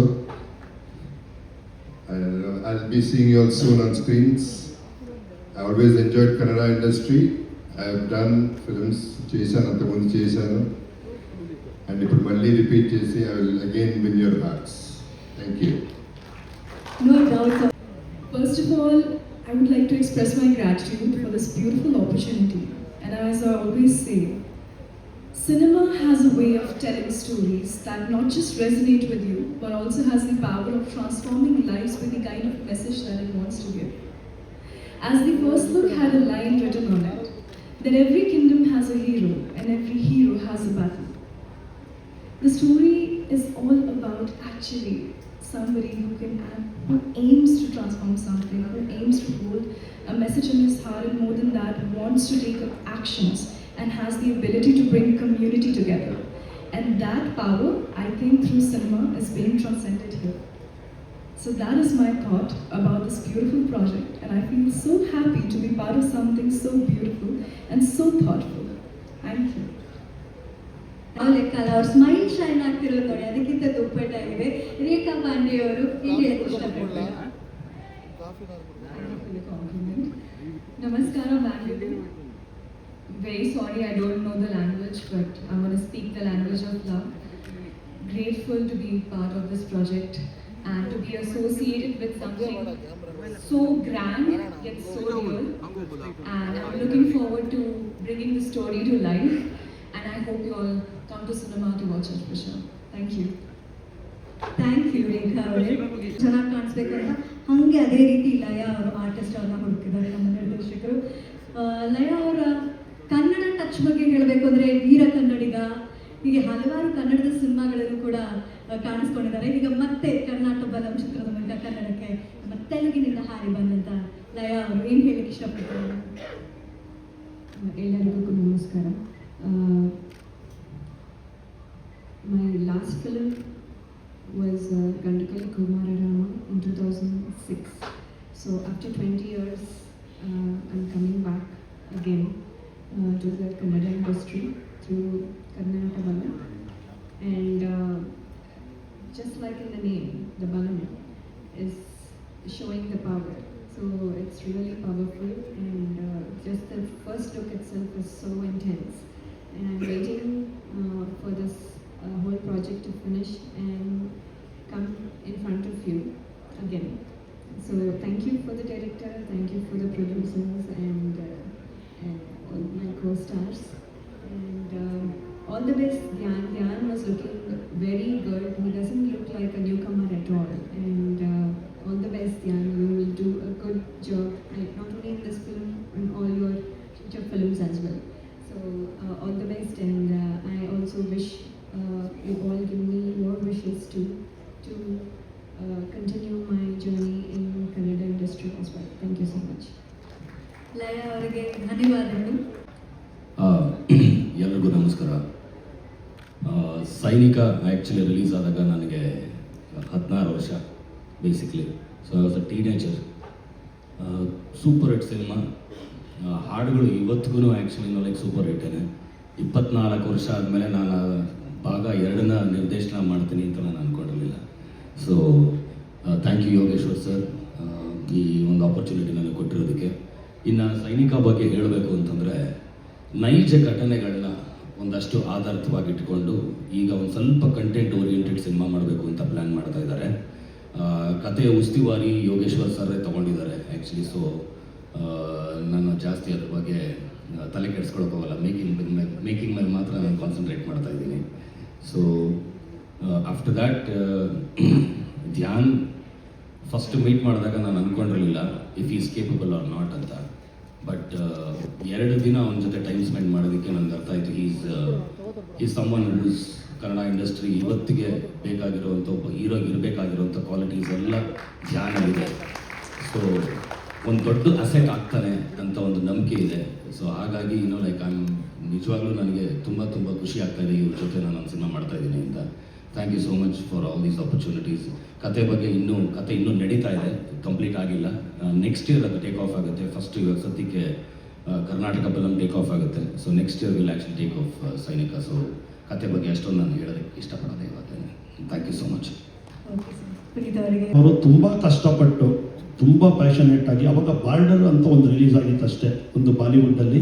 I'll be seeing you all soon on screens. I always enjoyed Kannada industry. I have done films. Chesanu, antamundu chesanu. And if malli repeat chesi, I will again win your hearts. Thank you. No doubt. First of all, I would like to express my gratitude for this beautiful opportunity. And as I always say, cinema has a way of telling stories that not just resonate with you, but also has the power of transforming lives with the kind of message that it wants to give. As the first look had a line written on it, that every kingdom has a hero and every hero has a battle. The story is all about actually somebody who aims to transform something, who aims to hold a message in his heart, and more than that, wants to take up actions and has the ability to bring community together. And that power, I think, through cinema is being transcended here. So that is my thought about this beautiful project, and I feel so happy to be part of something so beautiful and so thoughtful. Thank you. ಯಾವ ಲೆಕ್ಕಲ್ಲ, ಅವ್ರು ಸ್ಮೈಲ್ ಶೈನ್ ಆಗ್ತಿರೋದು ನೋಡಿ, ಅದಕ್ಕಿಂತ ದುಪ್ಪಟ್ಟಾಗಿದೆ. ರೇಖಾ ಪಾಂಡೆ ಅವರು ಏನು ಹೇಳಕ್ಕೆ ಇಷ್ಟಪಡ್ತಾರೆ? Namaskara, Bangalore. Very sorry, I don't know the language, but I'm going to speak the language of love. Grateful to be part of this project and to be associated with something so grand yet so real. And I'm looking forward to bringing the story to life. And I hope you all come to cinema to watch it for sure. Thank you. Thank you Rekha ಅವರೇ. ಚೆನ್ನಾಗಿ ಕಾಣಿಸ್ಬೇಕಂತ ಹಾಗೆ ಅದೇ ರೀತಿ ಲಯ ಅವರು ಆರ್ಟಿಸ್ಟ್ ಅವ್ರನ್ನ ಹುಡುಕಿದ್ದಾರೆ ನಮ್ಮ ನಿರ್ದೇಶಕರು. ಲಯ ಅವರ ಕನ್ನಡ ಟಚ್ ಬಗ್ಗೆ ಹೇಳಬೇಕು ಅಂದರೆ ವೀರ ಕನ್ನಡಿಗ, ಹೀಗೆ ಹಲವಾರು ಕನ್ನಡದ ಸಿನಿಮಾಗಳಲ್ಲೂ ಕೂಡ ಕಾಣಿಸ್ಕೊಂಡಿದ್ದಾರೆ. ಈಗ ಮತ್ತೆ ಕರ್ನಾಟಕ ಬಲಂ ಚಿತ್ರದ ಮೂಲಕ ಕನ್ನಡಕ್ಕೆ ತೆಲುಗಿನಿಂದ ಹಾರಿ ಬಂದಂಥ ಲಯ ಅವರು ಏನು ಹೇಳಕ್ಕೆ ಇಷ್ಟಪಡ್ತಾರೆ? ಎಲ್ಲರಿಗೂ ನಮಸ್ಕಾರ. My last film was Gandakali Kumararama in 2006. So after 20 years, I'm coming back again to the Kannada industry through Karnataka Balam. And just like in the name, the Balam is showing the power. So it's really powerful, and just the first look itself is so intense. And I'm waiting for this whole project to finish and come in front of you again. So thank you for the director, thank you for the producers and all my co-stars. And all the best, Dhyan. Dhyan was looking very good. He doesn't look like a newcomer at all. And all the best, Dhyan. You will do a good job, not only in this film, in all your future films as well. So all the best, and I also wish you all give me your wishes to continue my journey in Kannada industry as well. Thank you so much. ಲಯ ಅವರಿಗೆ ಧನ್ಯವಾದಗಳು. ಎಲ್ಲರಿಗೂ ನಮಸ್ಕಾರ. ಸೈನಿಕ ಆ್ಯಕ್ಚುಲಿ ರಿಲೀಸ್ ಆದಾಗ ನನಗೆ 16 ವರ್ಷ basically. So I was a teenager. Super hit cinema. ಹಾಡುಗಳು ಇವತ್ತಿಗೂ ಆ್ಯಕ್ಚುಲಿ ಲೈಕ್ ಸೂಪರ್ ಹಿಟ್ಟೇನೆ. 24 ವರ್ಷ ಆದಮೇಲೆ ನಾನು ಭಾಗ 2ನ ನಿರ್ದೇಶನ ಮಾಡ್ತೀನಿ ಅಂತ ನಾನು ಅಂದ್ಕೊಂಡಿರಲಿಲ್ಲ. So thank you Yogeshwar sir, ಈ ಒಂದು ಆಪರ್ಚುನಿಟಿ ನನಗೆ ಕೊಟ್ಟಿರೋದಕ್ಕೆ. ಇನ್ನು ಸೈನಿಕ ಬಗ್ಗೆ ಹೇಳಬೇಕು ಅಂತಂದರೆ, ನೈಜ ಘಟನೆಗಳನ್ನ ಒಂದಷ್ಟು ಆಧಾರಿತವಾಗಿಟ್ಕೊಂಡು ಈಗ ಒಂದು ಸ್ವಲ್ಪ ಕಂಟೆಂಟ್ ಓರಿಯೆಂಟೆಡ್ ಸಿನಿಮಾ ಮಾಡಬೇಕು ಅಂತ ಪ್ಲ್ಯಾನ್ ಮಾಡ್ತಾ ಇದ್ದಾರೆ. ಕಥೆಯ ಉಸ್ತುವಾರಿ ಯೋಗೇಶ್ವರ್ ಸರ್ರೇ ತೊಗೊಂಡಿದ್ದಾರೆ ಆ್ಯಕ್ಚುಲಿ. ಸೊ ನಾನು ಜಾಸ್ತಿ ಅದ್ರ ಬಗ್ಗೆ ತಲೆ ಕೆಡಿಸ್ಕೊಳಕ್ಕೋಗಲ್ಲ. ಮೇಕಿಂಗ್ ಮೇಲೆ ಮಾತ್ರ ನಾನು ಕಾನ್ಸಂಟ್ರೇಟ್ ಮಾಡ್ತಾ ಇದ್ದೀನಿ. So after that Dhyan first meet ಮಾಡಿದಾಗ ನಾನು ಅಂದ್ಕೊಂಡಿರಲಿಲ್ಲ if is capable or not ಅಂತ. ಬಟ್ 2 ದಿನ ಅವನ ಜೊತೆ ಟೈಮ್ ಸ್ಪೆಂಡ್ ಮಾಡೋದಕ್ಕೆ ನನಗೆ ಅರ್ಥ ಆಯಿತು is someone whose Kannada industry ಇವತ್ತಿಗೆ ಬೇಕಾಗಿರುವಂಥ ಒಬ್ಬ ಹೀರೋಗೆ ಇರಬೇಕಾಗಿರುವಂಥ ಕ್ವಾಲಿಟೀಸ್ ಎಲ್ಲ ಧ್ಯಾನ ಇದೆ. ಸೊ ಒಂದು ದೊಡ್ಡ ಅಸೆಟ್ ಆಗ್ತಾನೆ ಅಂತ ಒಂದು ನಂಬಿಕೆ ಇದೆ. ಸೊ ಹಾಗಾಗಿ ಲೈಕ್ ನಿಜವಾಗ್ಲೂ ನನಗೆ ತುಂಬ ತುಂಬ ಖುಷಿ ಆಗ್ತಾ ಇದೆ ಇವ್ರ ಜೊತೆ ನಾನು ಸಿನಿಮಾ ಮಾಡ್ತಾ ಇದ್ದೀನಿ ಅಂತ. Thank you so much for all these opportunities. ಕತೆ ಬಗ್ಗೆ ಕತೆ ಇನ್ನೂ ನಡೀತಾ ಇದೆ, ಕಂಪ್ಲೀಟ್ ಆಗಿಲ್ಲ. ನೆಕ್ಸ್ಟ್ ಇಯರ್ ಅದು ಟೇಕ್ ಆಫ್ ಆಗುತ್ತೆ. ಫಸ್ಟ್ ಇವಾಗ ಸದ್ಯಕ್ಕೆ ಕರ್ನಾಟಕ ಫಿಲಮ್ ಟೇಕ್ ಆಫ್ ಆಗುತ್ತೆ. So next year will actually take off Sainika. So ಕತೆ ಬಗ್ಗೆ ಅಷ್ಟೊಂದು ನಾನು ಹೇಳೋದಕ್ಕೆ ಇಷ್ಟಪಡೋದೇ ಇವತ್ತೇನೆ. Thank you so much. Okay sir, Puneeth ಅವರಿಗೆ ಅವರು ತುಂಬ ಕಷ್ಟಪಟ್ಟು ತುಂಬ ಪ್ಯಾಷನೇಟ್ ಆಗಿ ಅವಾಗ ಬಾರ್ಡರ್ ಅಂತ ಒಂದು ರಿಲೀಸ್ ಆಗಿತ್ತು ಅಷ್ಟೇ ಒಂದು ಬಾಲಿವುಡ್ಡಲ್ಲಿ.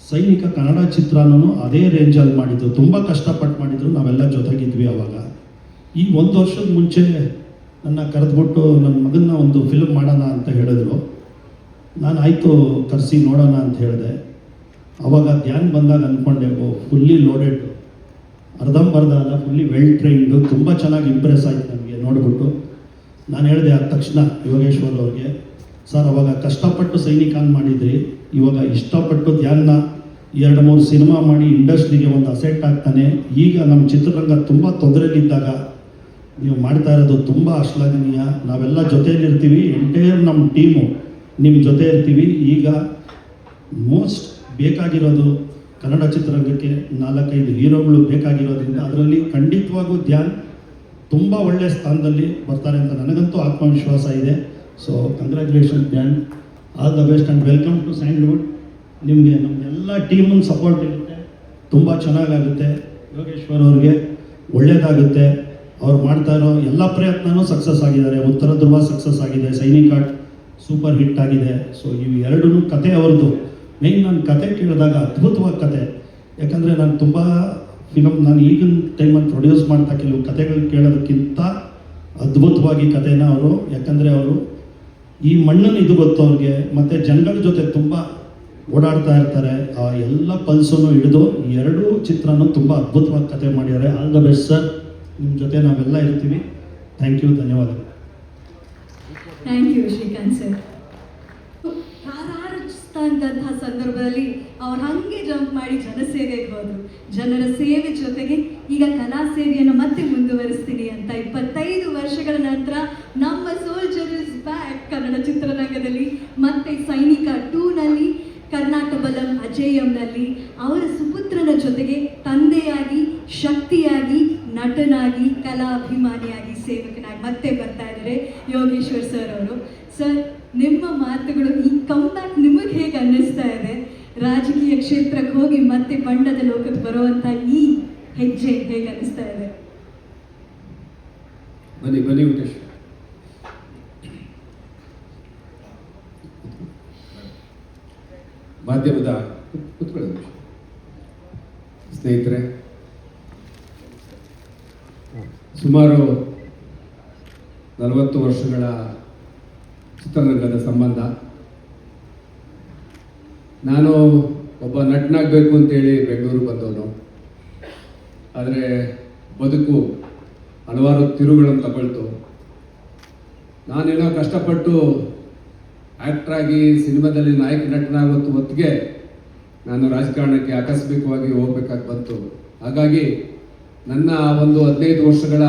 ಸೈನಿಕ ಕನ್ನಡ ಚಿತ್ರನೂ ಅದೇ ರೇಂಜಲ್ಲಿ ಮಾಡಿದ್ರು, ತುಂಬ ಕಷ್ಟಪಟ್ಟು ಮಾಡಿದ್ರು. ನಾವೆಲ್ಲ ಜೊತೆಗಿದ್ವಿ ಅವಾಗ. ಈ 1 ವರ್ಷದ ಮುಂಚೆ ನನ್ನ ಕರೆದ್ಬಿಟ್ಟು ನನ್ನ ಮಗನ್ನ ಒಂದು ಫಿಲ್ಮ್ ಮಾಡೋಣ ಅಂತ ಹೇಳಿದ್ರು. ನಾನು ಆಯಿತು ಕರೆಸಿ ನೋಡೋಣ ಅಂತ ಹೇಳಿದೆ. ಅವಾಗ ಧ್ಯಾನ್ ಬಂದಾಗ ಅಂದ್ಕೊಂಡೆ, ಫುಲ್ಲಿ ಲೋಡೆಡ್, ಅರ್ಧಂಬರ್ಧ ಅಲ್ಲ, ಫುಲ್ಲಿ ವೆಲ್ ಟ್ರೈನ್ಡು, ತುಂಬ ಚೆನ್ನಾಗಿ ಇಂಪ್ರೆಸ್ ಆಯಿತು ನನಗೆ ನೋಡಿಬಿಟ್ಟು. ನಾನು ಹೇಳಿದೆ ಆದ ತಕ್ಷಣ ಯೋಗೇಶ್ವರ್ ಅವ್ರಿಗೆ, ಸರ್ ಅವಾಗ ಕಷ್ಟಪಟ್ಟು ಸೈನಿಕಾನ್ ಮಾಡಿದ್ರಿ, ಇವಾಗ ಇಷ್ಟಪಟ್ಟು ಧ್ಯಾನ 2-3 ಸಿನಿಮಾ ಮಾಡಿ ಇಂಡಸ್ಟ್ರಿಗೆ ಒಂದು ಅಸೆಟ್ ಆಗ್ತಾನೆ. ಈಗ ನಮ್ಮ ಚಿತ್ರರಂಗ ತುಂಬ ತೊಂದರೆಯಲ್ಲಿದ್ದಾಗ ನೀವು ಮಾಡ್ತಾ ಇರೋದು ತುಂಬ ಶ್ಲಾಘನೀಯ. ನಾವೆಲ್ಲ ಜೊತೆಯಲ್ಲಿರ್ತೀವಿ, ಎಂಟೈರ್ ನಮ್ಮ ಟೀಮು ನಿಮ್ಮ ಜೊತೆ ಇರ್ತೀವಿ. ಈಗ ಮೋಸ್ಟ್ ಬೇಕಾಗಿರೋದು ಕನ್ನಡ ಚಿತ್ರರಂಗಕ್ಕೆ 4-5 ಹೀರೋಗಳು ಬೇಕಾಗಿರೋದ್ರಿಂದ ಅದರಲ್ಲಿ ಖಂಡಿತವಾಗೂ ಧ್ಯಾನ್ ತುಂಬ ಒಳ್ಳೆಯ ಸ್ಥಾನದಲ್ಲಿ ಬರ್ತಾರೆ ಅಂತ ನನಗಂತೂ ಆತ್ಮವಿಶ್ವಾಸ ಇದೆ. So congratulation Dhyan, all the best and welcome to Sandalwood. ನಿಮಗೆ ನಮ್ಮೆಲ್ಲ ಟೀಮನ್ನು ಸಪೋರ್ಟ್ ಇರುತ್ತೆ, ತುಂಬ ಚೆನ್ನಾಗಾಗುತ್ತೆ. ಯೋಗೇಶ್ವರ್ ಅವ್ರಿಗೆ ಒಳ್ಳೆಯದಾಗುತ್ತೆ. ಅವ್ರು ಮಾಡ್ತಾ ಇರೋ ಎಲ್ಲ ಪ್ರಯತ್ನವೂ ಸಕ್ಸಸ್ ಆಗಿದ್ದಾರೆ. ಉತ್ತರ ಧ್ರುವ ಸಕ್ಸಸ್ ಆಗಿದೆ, ಸೈನಿಕ ಸೂಪರ್ ಹಿಟ್ ಆಗಿದೆ. ಸೊ ಇವು ಎರಡೂ ಕತೆ ಅವ್ರದ್ದು. ಮೇಯ್ನ್ ನಾನು ಕತೆ ಕೇಳಿದಾಗ ಅದ್ಭುತವಾದ ಕತೆ. ಯಾಕಂದರೆ ನಾನು ತುಂಬ ನಾನು ಈಗಿನ ಟೈಮಲ್ಲಿ ಪ್ರೊಡ್ಯೂಸ್ ಮಾಡ್ತಾ ಕೆಲವು ಕತೆಗಳು ಕೇಳೋದಕ್ಕಿಂತ ಅದ್ಭುತವಾಗಿ ಕತೆನ ಅವರು, ಯಾಕಂದರೆ ಅವರು ಈ ಮಣ್ಣನ್ನು ಇದು ಗೊತ್ತು ಅವ್ರಿಗೆ, ಮತ್ತು ಜನಗಳ ಜೊತೆ ತುಂಬ ಓಡಾಡ್ತಾ ಇರ್ತಾರೆ. ಆ ಎಲ್ಲ ಪಲ್ಸನ್ನು ಹಿಡಿದು ಈ 2 ಚಿತ್ರನೂ ತುಂಬ ಅದ್ಭುತವಾಗಿ ಕತೆ ಮಾಡಿದ್ದಾರೆ. ಆಲ್ ದ ಬೆಸ್ಟ್ ಸರ್, ನಿಮ್ಮ ಜೊತೆ ನಾವೆಲ್ಲ ಇರ್ತೀವಿ. ಥ್ಯಾಂಕ್ ಯು, ಧನ್ಯವಾದಗಳು. Thank you Srikanth sir. ಇದ್ದಂತಹ ಸಂದರ್ಭದಲ್ಲಿ ಅವ್ರು ಹಾಗೆ ಜಂಪ್ ಮಾಡಿ ಜನಸೇವೆಗೆ ಹೋದರು. ಜನರ ಸೇವೆ ಜೊತೆಗೆ ಈಗ ಕಲಾ ಸೇವೆಯನ್ನು ಮತ್ತೆ ಮುಂದುವರಿಸ್ತೀನಿ ಅಂತ 25 ವರ್ಷಗಳ ನಂತರ ನಮ್ಮ ಸೋಲ್ಜರ್ ಇಸ್ ಬ್ಯಾಕ್ ಕನ್ನಡ ಚಿತ್ರರಂಗದಲ್ಲಿ ಮತ್ತೆ ಸೈನಿಕ 2ನಲ್ಲಿ ಕರ್ನಾಟಕ ಬಲಂ ಅಜೇಯಂನಲ್ಲಿ ಅವರ ಸುಪುತ್ರನ ಜೊತೆಗೆ ತಂದೆಯಾಗಿ, ಶಕ್ತಿಯಾಗಿ, ನಟನಾಗಿ, ಕಲಾಭಿಮಾನಿಯಾಗಿ, ಸೇವಕನಾಗಿ ಮತ್ತೆ ಬರ್ತಾ ಇದ್ದಾರೆ ಯೋಗೇಶ್ವರ್ ಸರ್ ಅವರು. ಸರ್, ನಿಮ್ಮ ಮಾತುಗಳು, ಈ ಕಂಬ್ಯಾಕ್ ನಿಮಗೆ ಹೇಗೆ ಅನ್ನಿಸ್ತಾ ಇದೆ? ರಾಜಕೀಯ ಕ್ಷೇತ್ರಕ್ಕೆ ಹೋಗಿ ಮತ್ತೆ ಬಣ್ಣದ ಲೋಕಕ್ಕೆ ಬರುವಂಥ ಈ ಹೆಜ್ಜೆ ಹೇಗೆ ಅನ್ನಿಸ್ತಾ ಇದೆ? ಬನ್ನಿ ಉಮೇಶ್. ಮಾಧ್ಯಮದ ಕೂತ್ಕೊಳ್ಳಿ ಸ್ನೇಹಿತರೆ, ಸುಮಾರು 40 ವರ್ಷಗಳ ಚಿತ್ರರಂಗದ ಸಂಬಂಧ. ನಾನು ಒಬ್ಬ ನಟನಾಗಬೇಕು ಅಂತೇಳಿ ಬೆಂಗಳೂರು ಬಂದವನು. ಆದರೆ ಬದುಕು ಹಲವಾರು ತಿರುಗಳನ್ನು ತಗೊಳ್ತು. ನಾನೇನೋ ಕಷ್ಟಪಟ್ಟು ಆ್ಯಕ್ಟ್ರಾಗಿ ಸಿನಿಮಾದಲ್ಲಿ ನಾಯಕ ನಟನಾಗುವ ಹೊತ್ತಿಗೆ ನಾನು ರಾಜಕಾರಣಕ್ಕೆ ಆಕಸ್ಮಿಕವಾಗಿ ಹೋಗ್ಬೇಕಾಗಿ ಬಂತು. ಹಾಗಾಗಿ ನನ್ನ ಒಂದು 15 ವರ್ಷಗಳ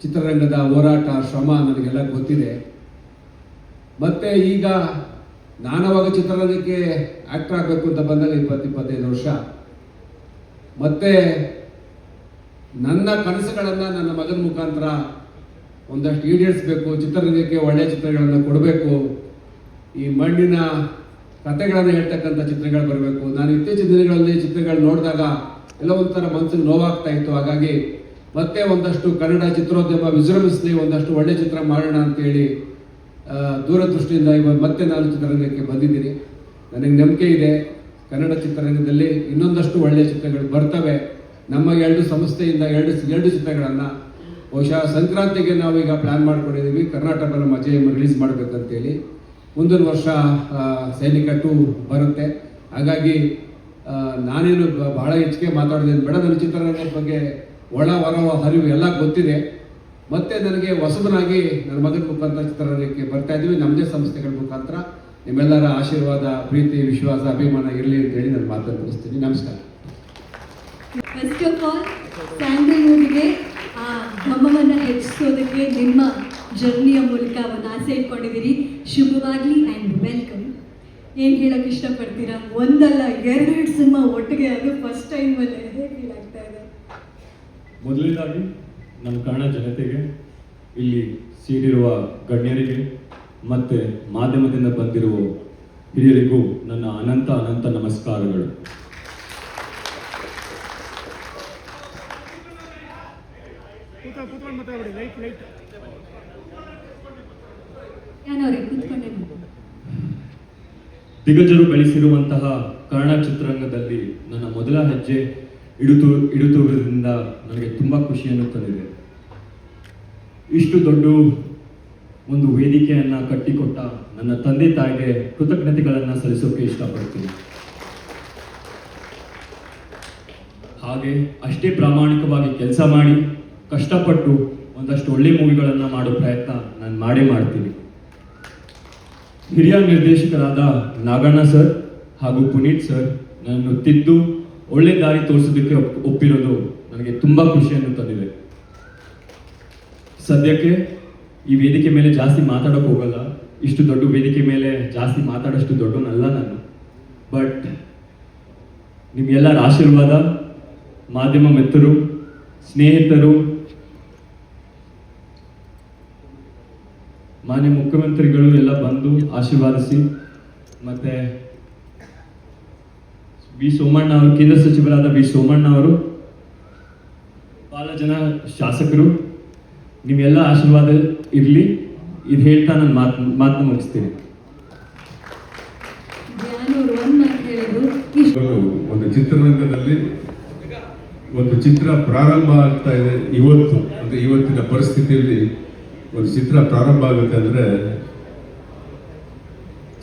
ಚಿತ್ರರಂಗದ ಹೋರಾಟ, ಶ್ರಮ ನನಗೆಲ್ಲ ಗೊತ್ತಿದೆ. ಮತ್ತು ಈಗ ನಾನವಾಗ ಚಿತ್ರರಂಗಕ್ಕೆ ಆ್ಯಕ್ಟರ್ ಆಗಬೇಕು ಅಂತ ಬಂದಾಗ 20-25 ವರ್ಷ. ಮತ್ತು ನನ್ನ ಕನಸುಗಳನ್ನು ನನ್ನ ಮಗನ ಮುಖಾಂತರ ಒಂದಷ್ಟು ಈಡೇರಿಸಬೇಕು, ಚಿತ್ರರಂಗಕ್ಕೆ ಒಳ್ಳೆಯ ಚಿತ್ರಗಳನ್ನು ಕೊಡಬೇಕು, ಈ ಮಣ್ಣಿನ ಕಥೆಗಳನ್ನು ಹೇಳ್ತಕ್ಕಂಥ ಚಿತ್ರಗಳು ಬರಬೇಕು. ನಾನು ಇತ್ತೀಚಿನ ದಿನಗಳಲ್ಲಿ ಚಿತ್ರಗಳು ನೋಡಿದಾಗ ಎಲ್ಲ ಒಂಥರ ಮನಸ್ಸಿಗೆ ನೋವಾಗ್ತಾ ಇತ್ತು. ಹಾಗಾಗಿ ಮತ್ತೆ ಒಂದಷ್ಟು ಕನ್ನಡ ಚಿತ್ರೋದ್ಯಮ ವಿಜೃಂಭಿಸಲಿ, ಒಂದಷ್ಟು ಒಳ್ಳೆಯ ಚಿತ್ರ ಮಾಡೋಣ ಅಂತೇಳಿ ದೂರದೃಷ್ಟಿಯಿಂದ ಮತ್ತೆ ನಾನು ಚಿತ್ರರಂಗಕ್ಕೆ ಬಂದಿದ್ದೀನಿ. ನನಗೆ ನಂಬಿಕೆ ಇದೆ ಕನ್ನಡ ಚಿತ್ರರಂಗದಲ್ಲಿ ಇನ್ನೊಂದಷ್ಟು ಒಳ್ಳೆಯ ಚಿತ್ರಗಳು ಬರ್ತವೆ. ನಮ್ಮ 2 ಸಂಸ್ಥೆಯಿಂದ 2 ಚಿತ್ರಗಳನ್ನು ಬಹುಶಃ ಸಂಕ್ರಾಂತಿಗೆ ನಾವೀಗ ಪ್ಲ್ಯಾನ್ ಮಾಡ್ಕೊಂಡಿದ್ದೀವಿ. ಕರ್ನಾಟಕ ಬಲಂ ಅಜೇಯಂ ರಿಲೀಸ್ ಮಾಡಬೇಕಂತೇಳಿ. ಮುಂದಿನ ವರ್ಷ ಸೈನಿಕ 2 ಬರುತ್ತೆ. ಹಾಗಾಗಿ ನಾನೇನು ಬಹಳ ಹೆಚ್ಚಿಗೆ ಮಾತಾಡೋದೇನು ಬೇಡ. ನನ್ನ ಚಿತ್ರರಂಗದ ಬಗ್ಗೆ ಒಳ ಹೊರ ಹರಿವು ಎಲ್ಲ ಗೊತ್ತಿದೆ. ಮತ್ತು ನನಗೆ ಹೊಸಬನಾಗಿ ನನ್ನ ಮಗನ ಮುಖಾಂತರ ಚಿತ್ರರಂಗಕ್ಕೆ ಬರ್ತಾ ಇದ್ದೀವಿ. ನಮ್ಮದೇ ಸಂಸ್ಥೆಗಳ ಮುಖಾಂತರ ನಿಮ್ಮೆಲ್ಲರ ಆಶೀರ್ವಾದ, ಪ್ರೀತಿ, ವಿಶ್ವಾಸ, ಅಭಿಮಾನ ಇರಲಿ ಅಂತೇಳಿ ನಾನು ಮಾತನ್ನು ಮುಗಿಸ್ತೀನಿ. ನಮಸ್ಕಾರ. ಫಸ್ಟ್ ಆಫ್ ಆಲ್ ಸ್ಯಾಂಡಲ್ವುಡ್ಗೆ ಆ ಘಮವನ್ನು ಹೆಚ್ಚಿಸೋದಕ್ಕೆ ನಿಮ್ಮ ಜರ್ನಿಯ ಮೂಲಕ ಒಂದು ಆಸೆ ಇಟ್ಕೊಂಡಿದ್ದೀರಿ. ಶುಭವಾಗಲಿ ಆ್ಯಂಡ್ ವೆಲ್ಕಮ್. ಏನು ಹೇಳೋಕ್ಕೆ ಇಷ್ಟಪಡ್ತೀರಾ? ಒಂದಲ್ಲ 2 ಸಿನಿಮಾ ಒಟ್ಟಿಗೆ, ಅದು ಫಸ್ಟ್ ಟೈಮಲ್ಲೇ ಹೇಗೆ ಫೀಲ್ ಆಗ್ತಾ ಇದೆ? ಮೊದಲನೇದಾಗಿ ನಮ್ಮ ಕನ್ನಡ ಜನತೆಗೆ, ಇಲ್ಲಿ ಸೇರಿರುವ ಗಣ್ಯರಿಗೆ ಮತ್ತು ಮಾಧ್ಯಮದಿಂದ ಬಂದಿರುವ ಹಿರಿಯರಿಗೂ ನನ್ನ ಅನಂತ ಅನಂತ ನಮಸ್ಕಾರಗಳು. ಕೂತ್ಕೊಂಡು ಮಾತಾಡ್ಬಿಡಿ. ಲೈಟ್ ಯಾನವ್ರೆ ಕೂತ್ಕೊಂಡೆ ಮಾತಾಡಿ. ದಿಗ್ಗಜರು ಬೆಳೆಸಿರುವಂತಹ ಕನ್ನಡ ಚಿತ್ರರಂಗದಲ್ಲಿ ನನ್ನ ಮೊದಲ ಹೆಜ್ಜೆ ಇಡುತ್ತಿರುವುದರಿಂದ ನನಗೆ ತುಂಬ ಖುಷಿಯನ್ನು ತಂದಿದೆ. ಇಷ್ಟು ದೊಡ್ಡ ಒಂದು ವೇದಿಕೆಯನ್ನು ಕಟ್ಟಿಕೊಟ್ಟ ನನ್ನ ತಂದೆ ತಾಯಿಗೆ ಕೃತಜ್ಞತೆಗಳನ್ನು ಸಲ್ಲಿಸೋಕೆ ಇಷ್ಟಪಡ್ತೀನಿ. ಹಾಗೆ ಅಷ್ಟೇ ಪ್ರಾಮಾಣಿಕವಾಗಿ ಕೆಲಸ ಮಾಡಿ ಕಷ್ಟಪಟ್ಟು ಒಂದಷ್ಟು ಒಳ್ಳೆ ಮೂವಿಗಳನ್ನು ಮಾಡೋ ಪ್ರಯತ್ನ ನಾನು ಮಾಡ್ತೀನಿ. ಹಿರಿಯ ನಿರ್ದೇಶಕರಾದ ನಾಗಣ್ಣ ಸರ್ ಹಾಗೂ ಪುನೀತ್ ಸರ್ ನನ್ನನ್ನು ತಿದ್ದು ಒಳ್ಳೆ ದಾರಿ ತೋರಿಸೋದಕ್ಕೆ ಒಪ್ಪಿರೋದು ನನಗೆ ತುಂಬ ಖುಷಿಯನ್ನು ತಂದಿದೆ. ಸದ್ಯಕ್ಕೆ ಈ ವೇದಿಕೆ ಮೇಲೆ ಜಾಸ್ತಿ ಮಾತಾಡೋಕೆ ಹೋಗಲ್ಲ. ಇಷ್ಟು ದೊಡ್ಡ ವೇದಿಕೆ ಮೇಲೆ ಜಾಸ್ತಿ ಮಾತಾಡೋಷ್ಟು ದೊಡ್ಡವನಲ್ಲ ನಾನು. ಬಟ್ ನಿಮ್ಗೆಲ್ಲರ ಆಶೀರ್ವಾದ, ಮಾಧ್ಯಮ ಮಿತ್ರರು, ಸ್ನೇಹಿತರು, ಮಾನ್ಯ ಮುಖ್ಯಮಂತ್ರಿಗಳು ಎಲ್ಲ ಬಂದು ಆಶೀರ್ವಾದಿಸಿ, ಮತ್ತು ವಿ ಸೋಮಣ್ಣ ಅವರು, ಕೇಂದ್ರ ಸಚಿವರಾದ ವಿ ಸೋಮಣ್ಣ ಅವರು, ಭಾಳ ಜನ ಶಾಸಕರು, ನಿಮ್ಮೆಲ್ಲ ಆಶೀರ್ವಾದ ಇರಲಿ. ಇದು ಹೇಳ್ತಾ ನಾನು ಮಾತನ್ನ ಮುಗಿಸ್ತೀನಿ. ಒಂದು ಚಿತ್ರರಂಗದಲ್ಲಿ ಒಂದು ಚಿತ್ರ ಪ್ರಾರಂಭ ಆಗ್ತಾ ಇದೆ ಇವತ್ತು, ಅಂದರೆ ಇವತ್ತಿನ ಪರಿಸ್ಥಿತಿಯಲ್ಲಿ ಒಂದು ಚಿತ್ರ ಪ್ರಾರಂಭ ಆಗುತ್ತೆ ಅಂದರೆ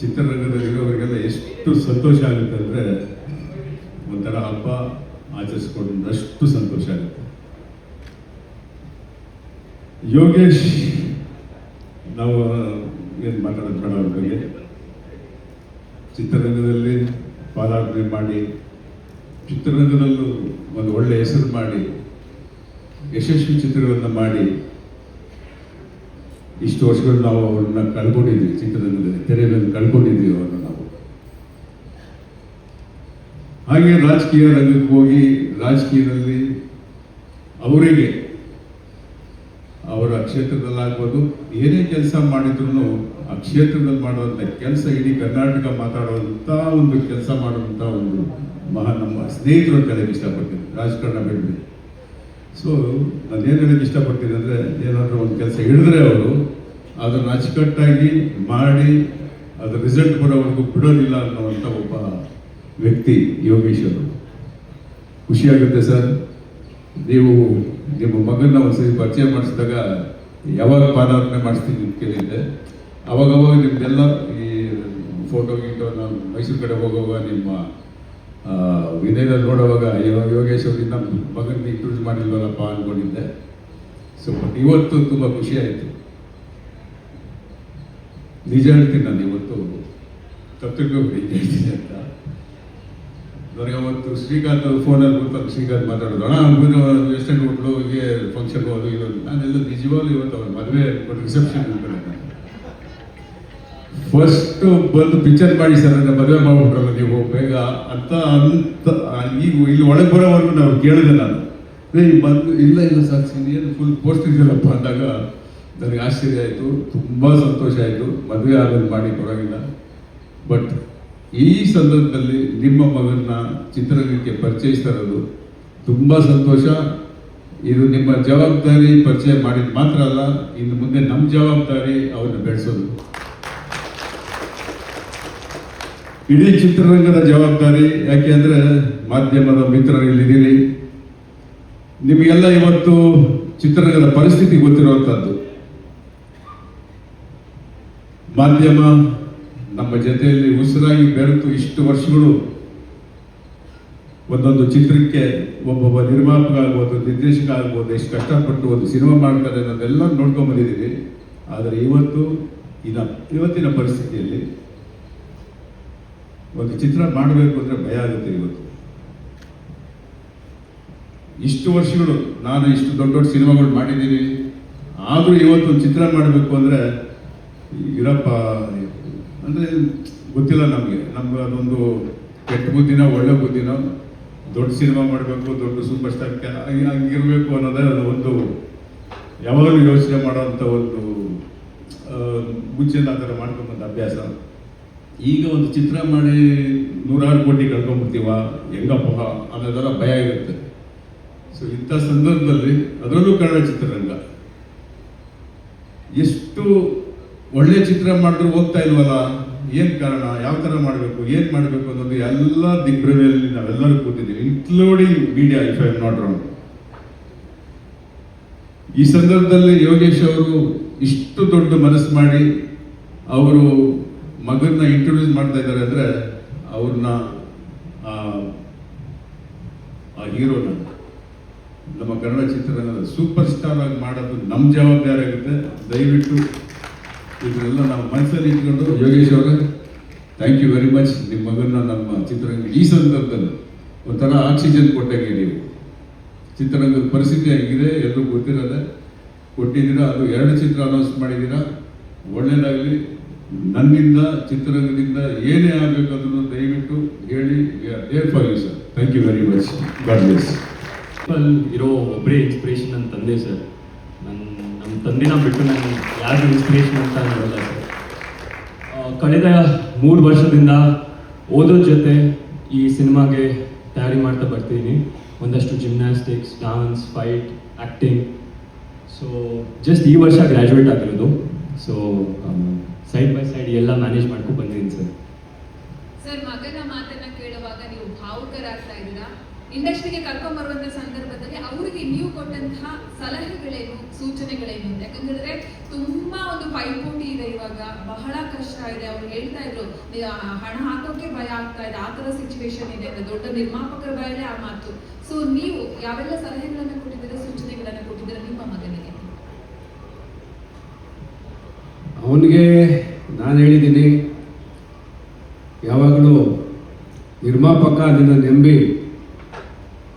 ಚಿತ್ರರಂಗದಲ್ಲಿರೋರಿಗೆಲ್ಲ ಎಷ್ಟು ಸಂತೋಷ ಆಗುತ್ತೆ ಅಂದರೆ ಒಂಥರ ಹಬ್ಬ ಆಚರಿಸ್ಕೊಂಡಷ್ಟು ಸಂತೋಷ ಆಗುತ್ತೆ. ಯೋಗೇಶ್, ನಾವು ಏನು ಮಾತಾಡೋದು ಬೇಡ ಅವ್ರ ಬಗ್ಗೆ. ಚಿತ್ರರಂಗದಲ್ಲಿ ಪಾದಾರ್ಪಣೆ ಮಾಡಿ, ಚಿತ್ರರಂಗದಲ್ಲೂ ಒಂದು ಒಳ್ಳೆಯ ಹೆಸರು ಮಾಡಿ, ಯಶಸ್ವಿ ಚಿತ್ರಗಳನ್ನು ಮಾಡಿ, ಇಷ್ಟು ವರ್ಷಗಳು ನಾವು ಅವ್ರನ್ನ ಕಳ್ಕೊಂಡಿದ್ವಿ. ಚಿತ್ರರಂಗದಲ್ಲಿ ತೆರೆ ಮೇಲೆ ಕಳ್ಕೊಂಡಿದ್ವಿ ಅವ್ರನ್ನ ನಾವು. ಹಾಗೆ ರಾಜಕೀಯ ರಂಗಕ್ಕೆ ಹೋಗಿ ರಾಜಕೀಯದಲ್ಲಿ ಅವರಿಗೆ ಅವರ ಕ್ಷೇತ್ರದಲ್ಲಾಗ್ಬೋದು ಏನೇ ಕೆಲಸ ಮಾಡಿದ್ರು ಆ ಕ್ಷೇತ್ರದಲ್ಲಿ ಮಾಡುವಂಥ ಕೆಲಸ ಇಡೀ ಕರ್ನಾಟಕ ಮಾತಾಡುವಂಥ ಒಂದು ಕೆಲಸ ಮಾಡುವಂಥ ಒಂದು ನಮ್ಮ ಸ್ನೇಹಿತರು ಅಂತ ಹೇಳಕ್ಕೆ ಇಷ್ಟಪಡ್ತೀನಿ, ರಾಜಕಾರಣ ಬಿಟ್ಟು. ಸೊ ನಾನೇನು ಹೇಳಕ್ಕೆ ಇಷ್ಟಪಡ್ತೀನಿ ಅಂದರೆ, ಏನಾದರೂ ಒಂದು ಕೆಲಸ ಹಿಡಿದ್ರೆ ಅವರು ಅದನ್ನು ಅಚ್ಚುಕಟ್ಟಾಗಿ ಮಾಡಿ ಅದರ ರಿಸಲ್ಟ್ ಬರೋವರೆಗೂ ಬಿಡೋದಿಲ್ಲ ಅನ್ನುವಂಥ ಒಬ್ಬ ವ್ಯಕ್ತಿ ಯೋಗೇಶ್ವರು. ಖುಷಿಯಾಗುತ್ತೆ ಸರ್. ನೀವು ನಿಮ್ಮ ಮಗನ ಒಂದ್ಸರಿ ಪರಿಚಯ ಮಾಡಿಸಿದಾಗ ಯಾವಾಗ ಪಾದಾರ್ಪಣೆ ಮಾಡಿಸ್ತೀನಿ ಅಂತ ಕೇಳಿದ್ದೆ. ಅವಾಗವಾಗ ನಿಮ್ದೆಲ್ಲ ಈ ಫೋಟೋ ಗೀಟೋ ನಾನು ಮೈಸೂರು ಕಡೆ ಹೋಗುವಾಗ ನಿಮ್ಮ ವಿನಯದಲ್ಲಿ ನೋಡುವಾಗ ಯೋಗೇಶ್ ಅವರು ನಮ್ಮ ಮಗನಿಗೆ ಇಂಟ್ರೊಡ್ಯೂಸ್ ಮಾಡಿಲ್ವಲ್ಲಪ್ಪ ಅಂದ್ಕೊಂಡಿದ್ದೆ. ಸೊ ಬಟ್ ಇವತ್ತು ತುಂಬ ಖುಷಿ ಆಯಿತು. ನಿಜ ಹೇಳ್ತೀನಿ, ನಾನು ಇವತ್ತು ತಪ್ಪಿರ್ಬೇಕು ಹೇಳ್ತೀನಿ ಅಂತ. ನನಗೆ ಅವತ್ತು ಶ್ರೀಕಾಂತ್ ಫೋನಲ್ಲಿ ಕೂತ್ಕೊಂಡು ಶ್ರೀಕಾಂತ್ ಮಾತಾಡೋದು, ವೆಸ್ಟರ್ನ್ ಹೋಟ್ಲು ಹೀಗೆ ಫಂಕ್ಷನ್ ಹೋದು ಇದು. ನಾನೆಲ್ಲ ನಿಜವಾಗ್ಲೂ ಇವತ್ತು ಅವ್ರ ಮದುವೆ ರಿಸೆಪ್ಷನ್ ಫಸ್ಟ್ ಬಂದು ಪಿಕ್ಚರ್ ಮಾಡಿ ಸರ್ ನನ್ನ ಮದುವೆ ಮಾಡ್ಬಿಟ್ರಲ್ಲ ನೀವು ಬೇಗ ಅಂತ ಈಗ ಇಲ್ಲಿ ಒಳಗೆ ಬರೋವರೆಗೂ ನಾವು ಕೇಳಿದೆ. ನಾನು ಬಂದು ಇಲ್ಲ ಸರ್ ಏನು ಫುಲ್ ಪೋಸ್ಟ್ ಇದೆಯಲ್ಲಪ್ಪ ಅಂದಾಗ ನನಗೆ ಆಶ್ಚರ್ಯ ಆಯಿತು, ತುಂಬ ಸಂತೋಷ ಆಯಿತು. ಮದುವೆ ಆಗೋದು ಮಾಡಿ ಕೊಡೋಗಿಲ್ಲ. ಬಟ್ ಈ ಸಂದರ್ಭದಲ್ಲಿ ನಿಮ್ಮ ಮಗನ್ನ ಚಿತ್ರರಂಗಕ್ಕೆ ಪರಿಚಯಿಸ್ತಾ ಇರೋದು ತುಂಬ ಸಂತೋಷ. ಇದು ನಿಮ್ಮ ಜವಾಬ್ದಾರಿ. ಪರಿಚಯ ಮಾಡಿದ ಮಾತ್ರ ಅಲ್ಲ, ಇನ್ನು ಮುಂದೆ ನಮ್ಮ ಜವಾಬ್ದಾರಿ ಅವ್ರನ್ನ ಬೆಳೆಸೋದು. ಇಡೀ ಚಿತ್ರರಂಗದ ಜವಾಬ್ದಾರಿ. ಯಾಕೆ ಅಂದರೆ ಮಾಧ್ಯಮದ ಮಿತ್ರರು ಇಲ್ಲಿದ್ದೀರಿ. ನಿಮಗೆಲ್ಲ ಇವತ್ತು ಚಿತ್ರರಂಗದ ಪರಿಸ್ಥಿತಿ ಗೊತ್ತಿರುವಂಥದ್ದು. ಮಾಧ್ಯಮ ನಮ್ಮ ಜೊತೆಯಲ್ಲಿ ಉಸಿರಾಗಿ ಬೆರೆತು ಇಷ್ಟು ವರ್ಷಗಳು ಒಂದೊಂದು ಚಿತ್ರಕ್ಕೆ ಒಬ್ಬೊಬ್ಬ ನಿರ್ಮಾಪಕ ಆಗ್ಬೋದು, ನಿರ್ದೇಶಕ ಆಗ್ಬೋದು, ಎಷ್ಟು ಕಷ್ಟಪಟ್ಟು ಒಂದು ಸಿನಿಮಾ ಮಾಡ್ತಾರೆ ಅನ್ನೋದೆಲ್ಲ ನೋಡ್ಕೊಂಡ್ಬಂದಿದ್ದೀವಿ. ಆದರೆ ಇವತ್ತಿನ ಪರಿಸ್ಥಿತಿಯಲ್ಲಿ ಒಂದು ಚಿತ್ರ ಮಾಡಬೇಕು ಅಂದರೆ ಭಯ ಆಗುತ್ತೆ ಇವತ್ತು. ಇಷ್ಟು ವರ್ಷಗಳು ನಾನು ಇಷ್ಟು ದೊಡ್ಡ ದೊಡ್ಡ ಸಿನಿಮಾಗಳು ಮಾಡಿದ್ದೀನಿ, ಆದರೂ ಇವತ್ತು ಒಂದು ಚಿತ್ರ ಮಾಡಬೇಕು ಅಂದರೆ ಇರಪ್ಪ ಅಂದರೆ ಗೊತ್ತಿಲ್ಲ ನಮಗೆ ಅದೊಂದು ಕೆಟ್ಟ ಬುದ್ಧಿನೋ ಒಳ್ಳೆ ಬುದ್ಧಿನೋ, ದೊಡ್ಡ ಸಿನಿಮಾ ಮಾಡಬೇಕು, ದೊಡ್ಡ ಸೂಪರ್ ಸ್ಟಾರ್ ಹಂಗಿರಬೇಕು ಅನ್ನೋದೇ ಒಂದು ಯಾವಾಗಲೂ ಯೋಚನೆ ಮಾಡೋವಂಥ ಒಂದು ಮುಂಚೆಲ್ಲ ಆ ಥರ ಮಾಡ್ಕೊಂಬಂದ ಅಭ್ಯಾಸ. ಈಗ ಒಂದು ಚಿತ್ರ ಮಾಡಿ 100 ಕೋಟಿ ಕಳ್ಕೊಂಡ್ಬಿಡ್ತೀವ ಹೆಂಗಪ್ಪ ಅನ್ನೋದೆಲ್ಲ ಭಯ ಇರುತ್ತೆ. ಸೊ ಇಂಥ ಸಂದರ್ಭದಲ್ಲಿ ಅದರಲ್ಲೂ ಕನ್ನಡ ಚಿತ್ರರಂಗ ಎಷ್ಟು ಒಳ್ಳೆ ಚಿತ್ರ ಮಾಡಿದ್ರು ಹೋಗ್ತಾ ಇಲ್ವಲ್ಲ, ಏನು ಕಾರಣ, ಯಾವ ಥರ ಮಾಡಬೇಕು, ಏನು ಮಾಡಬೇಕು ಅನ್ನೋದು ಎಲ್ಲ ದಿಗ್ಭ್ರಮೆಯಲ್ಲಿ ನಾವೆಲ್ಲರೂ ಕೂತಿದ್ದೀವಿ, including media, if I am not wrong. ಈ ಸಂದರ್ಭದಲ್ಲಿ ಯೋಗೇಶ್ ಅವರು ಇಷ್ಟು ದೊಡ್ಡ ಮನಸ್ಸು ಮಾಡಿ ಅವರು ಮಗನ್ನ ಇಂಟ್ರೊಡ್ಯೂಸ್ ಮಾಡ್ತಾ ಇದ್ದಾರೆ ಅಂದರೆ ಅವ್ರನ್ನ ಆ ಹೀರೋನ ನಮ್ಮ ಕನ್ನಡ ಚಿತ್ರರಂಗದ ಸೂಪರ್ ಸ್ಟಾರ್ ಆಗಿ ಮಾಡೋದು ನಮ್ಮ ಜವಾಬ್ದಾರಿ ಆಗುತ್ತೆ. ದಯವಿಟ್ಟು ಇದನ್ನೆಲ್ಲ ನಾವು ಮನಸ್ಸಲ್ಲಿ ಇಟ್ಕೊಂಡು ಯೋಗೇಶ್ ಅವರೇ ಥ್ಯಾಂಕ್ ಯು ವೆರಿ ಮಚ್. ನಿಮ್ಮ ಮಗನ ನಮ್ಮ ಚಿತ್ರರಂಗ ಈ ಸಂದರ್ಭದಲ್ಲಿ ಒಂಥರ ಆಕ್ಸಿಜನ್ ಕೊಟ್ಟಂಗೆ ನೀವು ಚಿತ್ರರಂಗದ ಪರಿಸ್ಥಿತಿ ಆಗಿದೆ, ಎಲ್ಲರೂ ಗೊತ್ತಿರೋದೆ ಕೊಟ್ಟಿದ್ದೀರಾ. ಅದು 2 ಚಿತ್ರ ಅನೌನ್ಸ್ ಮಾಡಿದ್ದೀರಾ, ಒಳ್ಳೆಯದಾಗಲಿ. ನನ್ನಿಂದ ಚಿತ್ರರಂಗದಿಂದ ಏನೇ ಆಗಬೇಕು ಅದನ್ನು ದಯವಿಟ್ಟು ಹೇಳಿ. We are there for you sir. Thank you very much. God bless. ಇರೋ ಒಬ್ಬರೇ ಇನ್ಸ್ಪಿರೇಷನ್ ನನ್ನ ತಂದೆ ಸರ್. ನಮ್ಮ ತಂದೆನ ಬಿಟ್ಟು ನಾನು ಯಾರು ಇನ್ಸ್ಪಿರೇಷನ್ ಅಂತ ನೋಡಲ್ಲ ಸರ್. ಕಳೆದ 3 ವರ್ಷದಿಂದ ಓದೋದ್ರ ಜೊತೆ ಈ ಸಿನಿಮಾಗೆ ತಯಾರಿ ಮಾಡ್ತಾ ಬರ್ತೀನಿ. ಒಂದಷ್ಟು gymnastics, dance, fight, acting. So just ಈ ವರ್ಷ ಗ್ರ್ಯಾಜುಯೇಟ್ ಆಗಿರೋದು. ಸೊ ಸೈಡ್ ಬೈ ಸೈಡ್ ಎಲ್ಲ ಮ್ಯಾನೇಜ್ ಮಾಡ್ಕೊಂಡು ಬಂದಿದ್ದೀನಿ ಸರ್. ಸರ್, ಮಗನ ಮಾತನ್ನ ಕೇಳುವಾಗ ನೀವು ಭಾವುಕರಾಗ್ತಾ ಇದ್ದೀರಾ. ಇಂಡಸ್ಟ್ರಿಗೆ ಕರ್ಕೊಂಡ್ಬರುವಂಥ ಸಂದರ್ಭದಲ್ಲಿ ಅವರಿಗೆ ನೀವು ಕೊಟ್ಟಂತಹ ಸಲಹೆಗಳೇನು, ಸೂಚನೆಗಳೇನು ಅಂತ? ಯಾಕಂದ್ರೆ ತುಂಬಾ ಒಂದು ಪೈಪೋಟಿ ಇದೆ ಇವಾಗ, ಬಹಳ ಕಷ್ಟ ಇದೆ. ಅವ್ರು ಹೇಳ್ತಾ ಇದ್ರು ಹಣ ಹಾಕೋಕೆ ಭಯ ಆಗ್ತಾ ಇದೆ, ಆ ಥರ ಸಿಚುವೇಶನ್ ಇದೆ ಅಂತ. ದೊಡ್ಡ ನಿರ್ಮಾಪಕರ ಬಾಯಲ್ಲೇ ಆ ಮಾತು. ಸೊ ನೀವು ಯಾವೆಲ್ಲ ಸಲಹೆಗಳನ್ನು ಕೊಟ್ಟಿದ್ದೀರಾ, ಸೂಚನೆಗಳನ್ನು ಕೊಟ್ಟಿದ್ದೀರಾ ನಿಮ್ಮ ಮಗನಿಗೆ? ಅವನಿಗೆ ನಾನು ಹೇಳಿದ್ದೀನಿ, ಯಾವಾಗಲೂ ನಿರ್ಮಾಪಕ ನಿನ್ನ ನಂಬಿ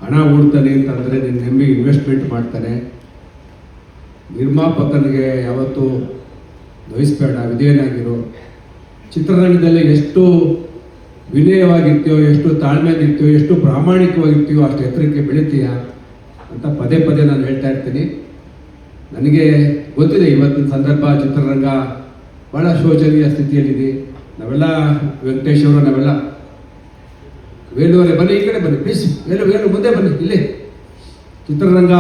ಹಣ ಹೂಡ್ತಾನೆ ಅಂತಂದರೆ ನಿನ್ನ ನಂಬಿ ಇನ್ವೆಸ್ಟ್ಮೆಂಟ್ ಮಾಡ್ತಾನೆ. ನಿರ್ಮಾಪಕನಿಗೆ ಯಾವತ್ತೂ ವಹಿಸ್ಬೇಡ, ವಿಧೇಯನಾಗಿರು. ಚಿತ್ರರಂಗದಲ್ಲಿ ಎಷ್ಟು ವಿನಯವಾಗಿರ್ತೀಯೋ, ಎಷ್ಟು ತಾಳ್ಮೆಯಾಗಿರ್ತೀಯೋ, ಎಷ್ಟು ಪ್ರಾಮಾಣಿಕವಾಗಿರ್ತೀಯೋ ಅಷ್ಟು ಎತ್ತರಕ್ಕೆ ಬೆಳಿತೀಯ ಅಂತ ಪದೇ ಪದೇ ನಾನು ಹೇಳ್ತಾ ಇರ್ತೀನಿ. ನನಗೆ ಗೊತ್ತಿದೆ ಇವತ್ತಿನ ಸಂದರ್ಭ ಚಿತ್ರರಂಗ ಭಾಳ ಶೋಚನೀಯ ಸ್ಥಿತಿಯಲ್ಲಿದೆ. ನಾವೆಲ್ಲ ವೆಂಕಟೇಶ್ ಅವರು, ನಾವೆಲ್ಲ ವೇಣುವರೇ ಬನ್ನಿ, ಈ ಕಡೆ ಬನ್ನಿ ಪ್ಲೀಸ್, ವೇಣು ಮುಂದೆ ಬನ್ನಿ. ಇಲ್ಲಿ ಚಿತ್ರರಂಗ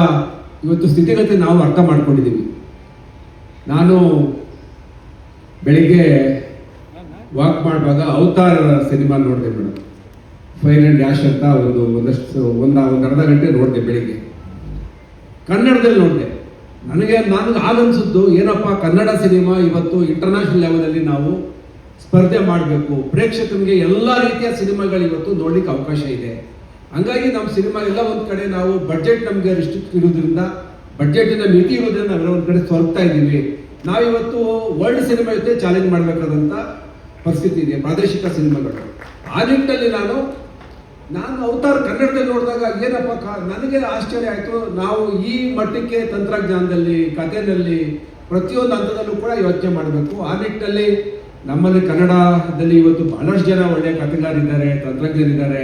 ಇವತ್ತು ಸ್ಥಿತಿಗತಿ ನಾವು ಅರ್ಥ ಮಾಡ್ಕೊಂಡಿದ್ದೀವಿ. ನಾನು ಬೆಳಿಗ್ಗೆ ವಾಕ್ ಮಾಡುವಾಗ ಅವತಾರ್ ಸಿನಿಮಾ ನೋಡಿದೆ ಮೇಡಮ್. ಫೈರ್ ಆ್ಯಂಡ್ ಡ್ಯಾಶ್ ಅಂತ ಒಂದು ಅರ್ಧ ಗಂಟೆ ನೋಡಿದೆ ಬೆಳಿಗ್ಗೆ, ಕನ್ನಡದಲ್ಲಿ ನೋಡಿದೆ. ನನಗೆ ಆಗನ್ಸಿದ್ದು ಏನಪ್ಪ, ಕನ್ನಡ ಸಿನಿಮಾ ಇವತ್ತು ಇಂಟರ್ನ್ಯಾಷನಲ್ ಲೆವೆಲಲ್ಲಿ ನಾವು ಸ್ಪರ್ಧೆ ಮಾಡಬೇಕು. ಪ್ರೇಕ್ಷಕನಿಗೆ ಎಲ್ಲ ರೀತಿಯ ಸಿನಿಮಾಗಳು ಇವತ್ತು ನೋಡ್ಲಿಕ್ಕೆ ಅವಕಾಶ ಇದೆ. ಹಂಗಾಗಿ ನಮ್ಮ ಸಿನಿಮಾ ಎಲ್ಲ ಒಂದು ಕಡೆ ನಾವು ಬಡ್ಜೆಟ್ ನಮಗೆ ರಿಸ್ಟ್ರಿಕ್ಟ್ ಇರೋದ್ರಿಂದ, ಬಡ್ಜೆಟಿನ ಮಿತಿ ಇರೋದ್ರಿಂದ ನಾವೆಲ್ಲ ಒಂದು ಕಡೆ ತೊರಗ್ತಾ ಇದ್ದೀವಿ. ನಾವಿವತ್ತು ವರ್ಲ್ಡ್ ಸಿನಿಮಾ ಜೊತೆ ಚಾಲೆಂಜ್ ಮಾಡಬೇಕಾದಂಥ ಪರಿಸ್ಥಿತಿ ಇದೆ, ಪ್ರಾದೇಶಿಕ ಸಿನಿಮಾಗಳು. ಆ ನಿಟ್ಟಿನಲ್ಲಿ ನಾನು ಅವತಾರ ಕನ್ನಡದಲ್ಲಿ ನೋಡಿದಾಗ ಏನಪ್ಪ ನನಗೆ ಆಶ್ಚರ್ಯ ಆಯಿತು. ನಾವು ಈ ಮಟ್ಟಕ್ಕೆ ತಂತ್ರಜ್ಞಾನದಲ್ಲಿ, ಕಥೆಯಲ್ಲಿ, ಪ್ರತಿಯೊಂದು ಹಂತದಲ್ಲೂ ಕೂಡ ಯೋಚನೆ ಮಾಡಬೇಕು. ಆ ನಿಟ್ಟಿನಲ್ಲಿ ನಮ್ಮಲ್ಲಿ ಕನ್ನಡದಲ್ಲಿ ಇವತ್ತು ಬಹಳಷ್ಟು ಜನ ಒಳ್ಳೆಯ ಕಥೆಗಾರಿದ್ದಾರೆ, ತಂತ್ರಜ್ಞರಿದ್ದಾರೆ.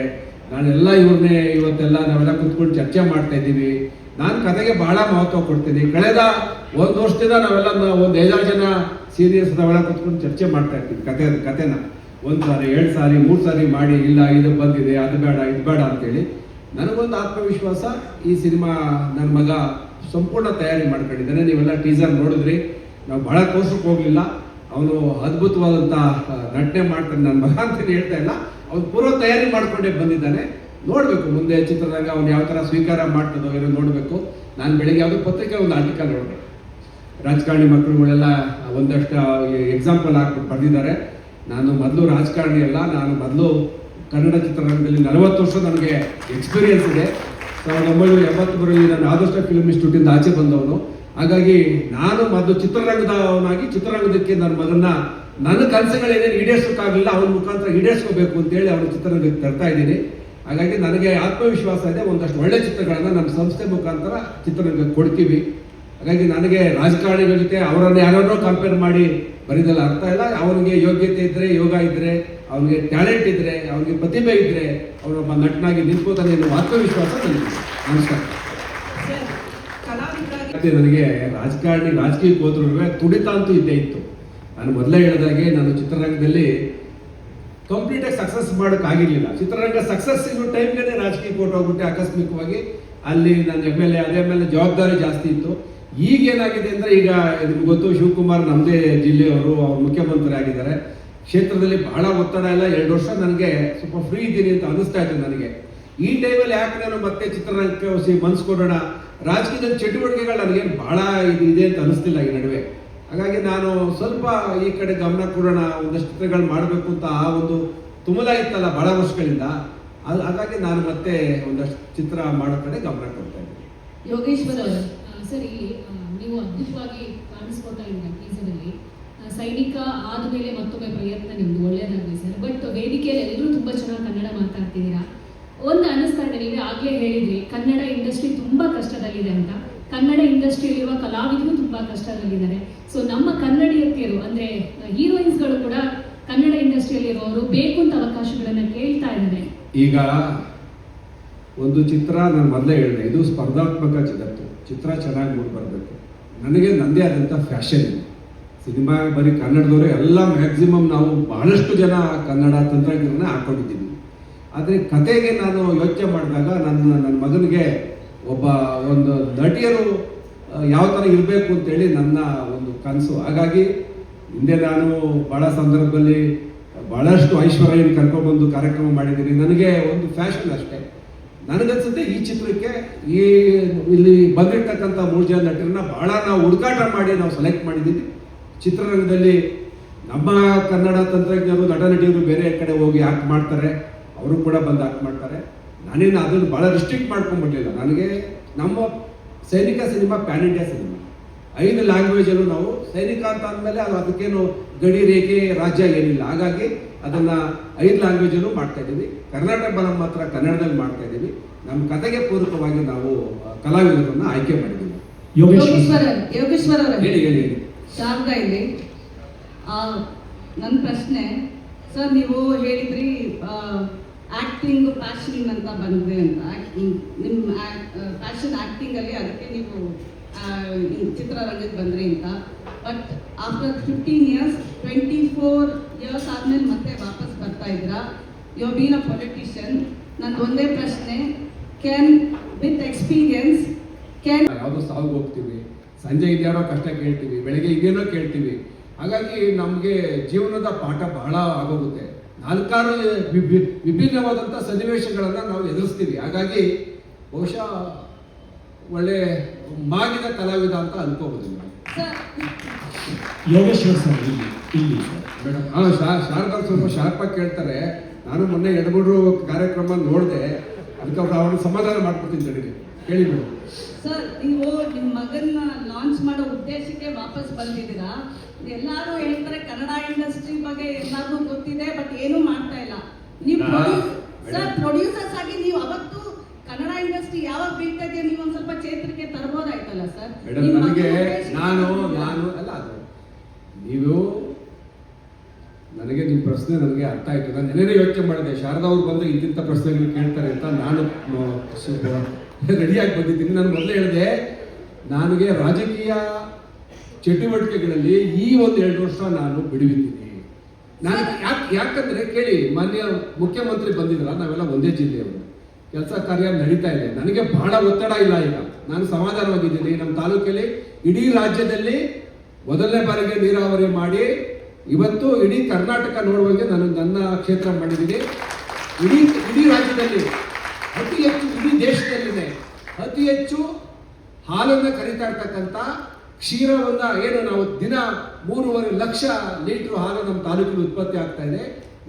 ನಾನೆಲ್ಲ ಇವ್ರನ್ನೇ ಇವತ್ತೆಲ್ಲ ನಾವೆಲ್ಲ ಕುತ್ಕೊಂಡು ಚರ್ಚೆ ಮಾಡ್ತಾ ಇದ್ದೀವಿ. ನಾನು ಕಥೆಗೆ ಬಹಳ ಮಹತ್ವ ಕೊಡ್ತೀನಿ. ಕಳೆದ 1 ವರ್ಷದಿಂದ ನಾವೆಲ್ಲ ಒಂದು 5 ಜನ ಸೀನಿಯರ್ಸ್ ನಾವೆಲ್ಲ ಕುತ್ಕೊಂಡು ಚರ್ಚೆ ಮಾಡ್ತಾ ಇರ್ತೀವಿ. ಕಥೆನ 1 ಸಾರಿ 2 ಸಾರಿ 3 ಸಾರಿ ಮಾಡಿ, ಇಲ್ಲ ಇದು ಬಂದಿದೆ, ಅದು ಬೇಡ, ಇದು ಬೇಡ ಅಂತೇಳಿ. ನನಗೊಂದು ಆತ್ಮವಿಶ್ವಾಸ, ಈ ಸಿನಿಮಾ ನನ್ನ ಮಗ ಸಂಪೂರ್ಣ ತಯಾರಿ ಮಾಡ್ಕೊಂಡಿದ್ದಾನೆ. ನೀವೆಲ್ಲ ಟೀಸರ್ ನೋಡಿದ್ರಿ, ನಾವು ಬಹಳ ತೋರ್ಸಕ್ಕೆ ಹೋಗಲಿಲ್ಲ. ಅವನು ಅದ್ಭುತವಾದಂಥ ನಟನೆ ಮಾಡ್ತಾನೆ ನನ್ನ ಮಗ ಅಂತಲೇ ಹೇಳ್ತಾ ಇಲ್ಲ, ಅವನು ಪೂರ್ವ ತಯಾರಿ ಮಾಡಿಕೊಂಡೇ ಬಂದಿದ್ದಾನೆ. ನೋಡಬೇಕು ಮುಂದೆ ಚಿತ್ರರಂಗ ಅವನು ಯಾವ ಥರ ಸ್ವೀಕಾರ ಮಾಡ್ತದೋ ಏನೋ ನೋಡಬೇಕು. ನಾನು ಬೆಳಗ್ಗೆ ಯಾವುದೋ ಪತ್ರಿಕೆ ಒಂದು ಆರ್ಟಿಕಲ್ ನೋಡಿದೆ, ರಾಜಕಾರಣಿ ಮಕ್ಕಳುಗಳೆಲ್ಲ ಒಂದಷ್ಟು ಎಕ್ಸಾಂಪಲ್ ಹಾಕ್ಬಿಟ್ಟು ಬರೆದಿದ್ದಾರೆ. ನಾನು ಮೊದಲು ರಾಜಕಾರಣಿ ಅಲ್ಲ, ನಾನು ಮೊದಲು ಕನ್ನಡ ಚಿತ್ರರಂಗದಲ್ಲಿ 40 ವರ್ಷ ನನಗೆ ಎಕ್ಸ್ಪೀರಿಯನ್ಸ್ ಇದೆ. 1983ರಲ್ಲಿ ನಾನು ಆದರ್ಶ ಫಿಲ್ಮ್ ಇನ್ಸ್ಟಿಟ್ಯೂಟಿಂದ ಆಚೆ ಬಂದವನು. ಹಾಗಾಗಿ ನಾನು ಮೊದಲು ಚಿತ್ರರಂಗದವನಾಗಿ ಚಿತ್ರರಂಗದಕ್ಕೆ ನನ್ನ ಮಗನ್ನ ನನ್ನ ಕನಸುಗಳೇನೇನು ಈಡೇರಿಸೋಕ್ಕಾಗಲಿಲ್ಲ ಅವನ ಮುಖಾಂತರ ಈಡೇರಿಸ್ಕೋಬೇಕು ಅಂತೇಳಿ ಅವನ ಚಿತ್ರರಂಗಕ್ಕೆ ತರ್ತಾ ಇದ್ದೀನಿ. ಹಾಗಾಗಿ ನನಗೆ ಆತ್ಮವಿಶ್ವಾಸ ಇದೆ, ಒಂದಷ್ಟು ಒಳ್ಳೆ ಚಿತ್ರಗಳನ್ನು ನಮ್ಮ ಸಂಸ್ಥೆ ಮುಖಾಂತರ ಚಿತ್ರರಂಗಕ್ಕೆ ಕೊಡ್ತೀವಿ. ಹಾಗಾಗಿ ನನಗೆ ರಾಜಕಾರಣಿಗಳ ಜೊತೆ ಅವರನ್ನು ಯಾರನ್ನೋ ಕಂಪೇರ್ ಮಾಡಿ ಬರೀದಲ್ಲ ಅರ್ಥ ಇಲ್ಲ. ಅವನಿಗೆ ಯೋಗ್ಯತೆ ಇದ್ದರೆ, ಯೋಗ ಇದ್ದರೆ, ಅವನಿಗೆ ಟ್ಯಾಲೆಂಟ್ ಇದ್ದರೆ, ಅವನಿಗೆ ಪ್ರತಿಭೆ ಇದ್ದರೆ ಅವನೊಬ್ಬ ನಟನಾಗಿ ನಿಂತ್ಕೋತಾನೆ ಎನ್ನುವ ಆತ್ಮವಿಶ್ವಾಸ ನನಗೆ. ನಮಸ್ಕಾರ. ನನಗೆ ರಾಜಕೀಯಕ್ಕೆ ಹೋದ್ರೂ ತುಡಿತ ಅಂತೂ ಇದ್ದೇ ಇತ್ತು. ನಾನು ಮೊದಲೇ ಹೇಳಿದಾಗೆ ನಾನು ಚಿತ್ರರಂಗದಲ್ಲಿ ಕಂಪ್ಲೀಟಾಗಿ ಸಕ್ಸಸ್ ಮಾಡೋಕ್ಕಾಗಿರ್ಲಿಲ್ಲ. ಚಿತ್ರರಂಗ ಸಕ್ಸಸ್ ಇರೋ ಟೈಮ್ಗೆ ರಾಜಕೀಯಕ್ಕೆ ಹೊರಟೋಗ್ಬಿಟ್ಟೆ ಆಕಸ್ಮಿಕವಾಗಿ. ಅಲ್ಲಿ ನನ್ನ MLA ಅದೇ ಮೇಲೆ ಜವಾಬ್ದಾರಿ ಜಾಸ್ತಿ ಇತ್ತು. ಈಗ ಏನಾಗಿದೆ ಅಂದರೆ, ಈಗ ನಿಮ್ಗೆ ಗೊತ್ತು, ಶಿವಕುಮಾರ್ ನಮ್ಮದೇ ಜಿಲ್ಲೆಯವರು, ಅವ್ರು ಮುಖ್ಯಮಂತ್ರಿ ಆಗಿದ್ದಾರೆ. ಕ್ಷೇತ್ರದಲ್ಲಿ ಬಹಳ ಒತ್ತಡ ಇಲ್ಲ. 2 ವರ್ಷ ನನಗೆ ಸ್ವಲ್ಪ ಫ್ರೀ ಇದ್ದೀನಿ ಅಂತ ಅನಿಸ್ತಾ ಇತ್ತು ನನಗೆ. ಈ ಟೈಮಲ್ಲಿ ಯಾಕೆ ನಾನು ಮತ್ತೆ ಚಿತ್ರರಂಗಕ್ಕೆ ಮನ್ಸು ಕೊಡೋಣ, ರಾಜಕೀಯದ ಚಟುವಟಿಕೆಗಳು ನನಗೇನು ಬಹಳ ಇದೆ ಅಂತ ಅನಿಸ್ತಿಲ್ಲ ಈ ನಡುವೆ. ಹಾಗಾಗಿ ನಾನು ಸ್ವಲ್ಪ ಈ ಕಡೆ ಗಮನ ಕೊಡೋಣ, ಒಂದಷ್ಟು ಚಿತ್ರಗಳು ಮಾಡಬೇಕು ಅಂತ ಆ ಒಂದು ತುಮಲ ಇತ್ತಲ್ಲ ಬಹಳ ವರ್ಷಗಳಿಂದ. ಹಾಗಾಗಿ ನಾನು ಮತ್ತೆ ಒಂದಷ್ಟು ಚಿತ್ರ ಮಾಡೋ ಕಡೆ ಗಮನ ಕೊಡ್ತಾ ಇದ್ದೀನಿ. ಯೋಗೇಶ್ವರ್ ಅವರು ಸರ್, ಇಲ್ಲಿ ನೀವು ಅದ್ಭುತವಾಗಿ ಕಾಣಿಸ್ಕೊತಾ ಇದ್ದೀರಾ ಟೀಸರಲ್ಲಿ. ಸೈನಿಕ ಆದಮೇಲೆ ಮತ್ತೊಮ್ಮೆ ಪ್ರಯತ್ನ ನಿಮ್ದು ಒಳ್ಳೇದಾಗಲಿ ಸರ್. ಬಟ್ ವೇದಿಕೆಯಲ್ಲಿ ಎಲ್ಲರೂ ತುಂಬ ಚೆನ್ನಾಗಿ ಕನ್ನಡ ಮಾತಾಡ್ತಿದ್ದೀರಾ. ಒಂದು ಅನ್ನಿಸ್ತಾ ಇದೆ, ನೀವೇ ಆಗಲೇ ಹೇಳಿದ್ರಿ ಕನ್ನಡ ಇಂಡಸ್ಟ್ರಿ ತುಂಬ ಕಷ್ಟದಲ್ಲಿದೆ ಅಂತ. ಕನ್ನಡ ಇಂಡಸ್ಟ್ರಿಯಲ್ಲಿರುವ ಕಲಾವಿದರು ತುಂಬ ಕಷ್ಟದಲ್ಲಿದ್ದಾರೆ. ಸೊ ನಮ್ಮ ಕನ್ನಡಿಯರು ಅಂದರೆ ಹೀರೋಯಿನ್ಸ್ಗಳು ಕೂಡ ಕನ್ನಡ ಇಂಡಸ್ಟ್ರಿಯಲ್ಲಿರೋರು ಬೇಕು ಅಂತ ಅವಕಾಶಗಳನ್ನು ಕೇಳ್ತಾ ಇದ್ದಾರೆ. ಈಗ ಒಂದು ಚಿತ್ರ ನಾನು ಮೊದಲೇ ಹೇಳಿದೆ, ಇದು ಸ್ಪರ್ಧಾತ್ಮಕ ಜಗತ್ತು. ಚಿತ್ರ ಚೆನ್ನಾಗಿ ಮೂಡಿ ಬರಬೇಕು. ನನಗೆ ನನ್ನದೇ ಆದಂಥ ಫ್ಯಾಷನ್ ಇದೆ. ಸಿನಿಮಾ ಬರೀ ಕನ್ನಡದವರೇ ಎಲ್ಲ ಮ್ಯಾಕ್ಸಿಮಮ್ ನಾವು ಬಹಳಷ್ಟು ಜನ ಕನ್ನಡ ತಂತ್ರಜ್ಞರನ್ನ ಹಾಕೊಂಡಿದ್ದೀವಿ. ಆದರೆ ಕತೆಗೆ ನಾನು ಯೋಚನೆ ಮಾಡಿದಾಗ ನನ್ನ ಮಗನಿಗೆ ಒಂದು ನಟಿಯರು ಯಾವ ಥರ ಇರಬೇಕು ಅಂತೇಳಿ ನನ್ನ ಒಂದು ಕನಸು. ಹಾಗಾಗಿ ಹಿಂದೆ ನಾನು ಭಾಳ ಸಂದರ್ಭದಲ್ಲಿ ಭಾಳಷ್ಟು ಐಶ್ವರ್ಯನ ಕರ್ಕೊಂಡ್ಬಂದು ಕಾರ್ಯಕ್ರಮ ಮಾಡಿದ್ದೀನಿ. ನನಗೆ ಒಂದು ಫ್ಯಾಷನ್ ಅಷ್ಟೇ. ನನಗನ್ಸುತ್ತೆ ಈ ಚಿತ್ರಕ್ಕೆ ಇಲ್ಲಿ ಬಂದಿರ್ತಕ್ಕಂಥ 3 ಜನ ನಟರನ್ನ ಭಾಳ ನಾವು ಹುಡುಕಾಟ ಮಾಡಿ ನಾವು ಸೆಲೆಕ್ಟ್ ಮಾಡಿದ್ದೀವಿ. ಚಿತ್ರರಂಗದಲ್ಲಿ ನಮ್ಮ ಕನ್ನಡ ತಂತ್ರಜ್ಞರು, ನಟ ನಟಿಯರು ಬೇರೆ ಕಡೆ ಹೋಗಿ ಆಕ್ಟ್ ಮಾಡ್ತಾರೆ, ಅವರು ಕೂಡ ಬಂದು ಆಕ್ಟ್ ಮಾಡ್ತಾರೆ. ನಾನೇನು ಅದನ್ನು ಭಾಳ ರಿಸ್ಟ್ರಿಕ್ಟ್ ಮಾಡ್ಕೊಂಡ್ಬಿಡ್ಲಿಲ್ಲ. ನನಗೆ ನಮ್ಮ ಸೈನಿಕ ಸಿನಿಮಾ ಪ್ಯಾನ್ ಇಂಡಿಯಾ ಸಿನಿಮಾ, 5 ಲ್ಯಾಂಗ್ವೇಜಲ್ಲೂ ನಾವು ಸೈನಿಕ ಅಂತ ಅಂದಮೇಲೆ ಅದಕ್ಕೇನು ಗಡಿ ರೇಖೆ ರಾಜ್ಯ ಏನಿಲ್ಲ. ಹಾಗಾಗಿ ಅದನ್ನು 5 ಲ್ಯಾಂಗ್ವೇಜಲ್ಲೂ ಮಾಡ್ತಾ ಇದ್ದೀವಿ. ಕರ್ನಾಟಕ ಬಲಂ ಮಾತ್ರ ಕನ್ನಡದಲ್ಲಿ ಮಾಡ್ತಾ ಇದ್ದೀವಿ. ನಮ್ಮ ಕತೆಗೆ ಪೂರಕವಾಗಿ ನಾವು ಕಲಾವಿದರನ್ನು ಆಯ್ಕೆ ಮಾಡಿದ್ದೀವಿ. ಯೋಗೇಶ್ವರ ಹೇಳಿ. ಶಾರದಾ ಇಲ್ಲಿ ನನ್ನ ಪ್ರಶ್ನೆ ಸರ್, ನೀವು ಹೇಳಿದ್ರಿ ಆಕ್ಟಿಂಗ್ ಪ್ಯಾಷನ್ ಅಂತ ಬಂದಿದೆ ಅಂತ. ನಿಮ್ಮ ಪ್ಯಾಷನ್ ಆಕ್ಟಿಂಗಲ್ಲಿ, ಅದಕ್ಕೆ ನೀವು ಚಿತ್ರರಂಗಕ್ಕೆ ಬಂದ್ರಿ ಅಂತ. ಬಟ್ ಆಫ್ಟರ್ 15 years 24 years ಆದ್ಮೇಲೆ ಮತ್ತೆ ವಾಪಸ್ ಬರ್ತಾ ಇದ್ದೀರಾ. You been a politician. ನನ್ನ ಒಂದೇ ಪ್ರಶ್ನೆ, ವಿತ್ ಎಕ್ಸ್ಪೀರಿಯನ್ಸ್ ಯಾವುದೋ ಸಾವು ಹೋಗ್ತೀವಿ, ಸಂಜೆ ಇದ್ಯಾರೋ ಕಷ್ಟ ಕೇಳ್ತೀವಿ, ಬೆಳಗ್ಗೆ ಇದೇನೋ ಕೇಳ್ತೀವಿ. ಹಾಗಾಗಿ ನಮಗೆ ಜೀವನದ ಪಾಠ ಬಹಳ ಆಗೋಗುತ್ತೆ. 4 ವಿಭಿನ್ನವಾದಂಥ ಸನ್ನಿವೇಶಗಳನ್ನು ನಾವು ಎದುರಿಸ್ತೀವಿ. ಹಾಗಾಗಿ ಬಹುಶಃ ಒಳ್ಳೆ ಮಾಗಿದ ಕಲಾವಿದ ಅಂತ ಅನ್ಕೋಬಹುದು. ಯೋಗೇಶ್ವರ್ ಸರ್ ಇಲ್ಲಿ ಮೇಡಮ್, ಶಾರದಾ ಸ್ವಲ್ಪ ಶಾರ್ಪಾಗಿ ಕೇಳ್ತಾರೆ. ನಾನು ಮೊನ್ನೆ ಎಡಗೂರು ಕಾರ್ಯಕ್ರಮ ನೋಡಿದೆ, ಅದಕ್ಕೆ ಅವ್ರನ್ನ ಸಮಾಧಾನ ಮಾಡ್ಕೊಡ್ತೀನಿ ತಡೀರಿ. ಹೇಳಿ ಮೇಡಮ್. ಸರ್, ನೀವು ನಿಮ್ಮ ಮಗನ್ನ ಲಾಂಚ್ ಮಾಡೋ ಉದ್ದೇಶಕ್ಕೆ ವಾಪಸ್ ಬಂದಿದ್ದೀರಾ. ಎಲ್ಲರೂ ಹೇಳ್ತಾರೆ ಕನ್ನಡ ಇಂಡಸ್ಟ್ರಿ ಬಗ್ಗೆ ಎಲ್ಲರಿಗೂ ಗೊತ್ತಿದೆ, ಬಟ್ ಏನೂ ಮಾಡ್ತಾ ಇಲ್ಲ. ನೀವು ಸರ್ ಪ್ರೊಡ್ಯೂಸರ್ಸ್ ಆಗಿ ನೀವು ಅವತ್ತು ಕನ್ನಡ ಇಂಡಸ್ಟ್ರಿ ಯಾವಾಗ ಬೀಳ್ತಾ ಇದೆಯಾ ನೀವು ಒಂದು ಸ್ವಲ್ಪ ಚೇತರಿಕೆ ತರಬಹುದಾಯ್ತಲ್ಲ ಸರ್. ಮೇಡಮ್, ನನಗೆ ನಾನು ಅಲ್ಲ, ಅದು ನನಗೆ ನಿಮ್ಮ ಪ್ರಶ್ನೆ ನನಗೆ ಅರ್ಥ ಆಯ್ತು. ನಾನು ನೆನ್ನೆ ಯೋಚನೆ ಮಾಡಿದೆ, ಶಾರದಾ ಅವ್ರು ಬಂದರೆ ಇಂತಿಂಥ ಪ್ರಶ್ನೆಗಳು ಕೇಳ್ತಾರೆ ಅಂತ ನಾನು ರೆಡಿಯಾಗಿ ಬಂದಿದ್ದೀನಿ. ನಾನು ಮೊದಲೇ ಹೇಳಿದೆ, ನನಗೆ ರಾಜಕೀಯ ಚಟುವಟಿಕೆಗಳಲ್ಲಿ ಈ 1-2 ವರ್ಷ ನಾನು ಬಿಡುವಿದ್ದೀನಿ. ನಾನು ಯಾಕಂದ್ರೆ ಕೇಳಿ, ಮಾನ್ಯ ಮುಖ್ಯಮಂತ್ರಿ ಬಂದಿದ್ರ, ನಾವೆಲ್ಲ ಒಂದೇ ಜಿಲ್ಲೆಯವರು, ಕೆಲಸ ಕಾರ್ಯ ನಡೀತಾ ಇದೆ. ನನಗೆ ಬಹಳ ಒತ್ತಡ ಇಲ್ಲ. ಈಗ ನಾನು ಸಮಾಧಾನವಾಗಿದ್ದೀನಿ. ನಮ್ಮ ತಾಲೂಕಲ್ಲಿ ಇಡೀ ರಾಜ್ಯದಲ್ಲಿ ಮೊದಲನೇ ಬಾರಿಗೆ ನೀರಾವರಿ ಮಾಡಿ ಇವತ್ತು ಇಡೀ ಕರ್ನಾಟಕ ನೋಡುವಂಗೆ ನನ್ನ ಕ್ಷೇತ್ರ ಮಾಡಿದ್ದೀನಿ. ಇಡೀ ರಾಜ್ಯದಲ್ಲಿ ಅತಿ ಹೆಚ್ಚು, ಇಡೀ ದೇಶದಲ್ಲಿನೇ ಅತಿ ಹೆಚ್ಚು ಹಾಲನ್ನು ಕರೀತಾ ಇರ್ತಕ್ಕಂಥ ಕ್ಷೀರವನ್ನು ಏನು ನಾವು ದಿನ 3.5 ಲಕ್ಷ ಲೀಟ್ರ್ ಹಾಲು ನಮ್ಮ ತಾಲೂಕಿನ ಉತ್ಪತ್ತಿ ಆಗ್ತಾ ಇದೆ.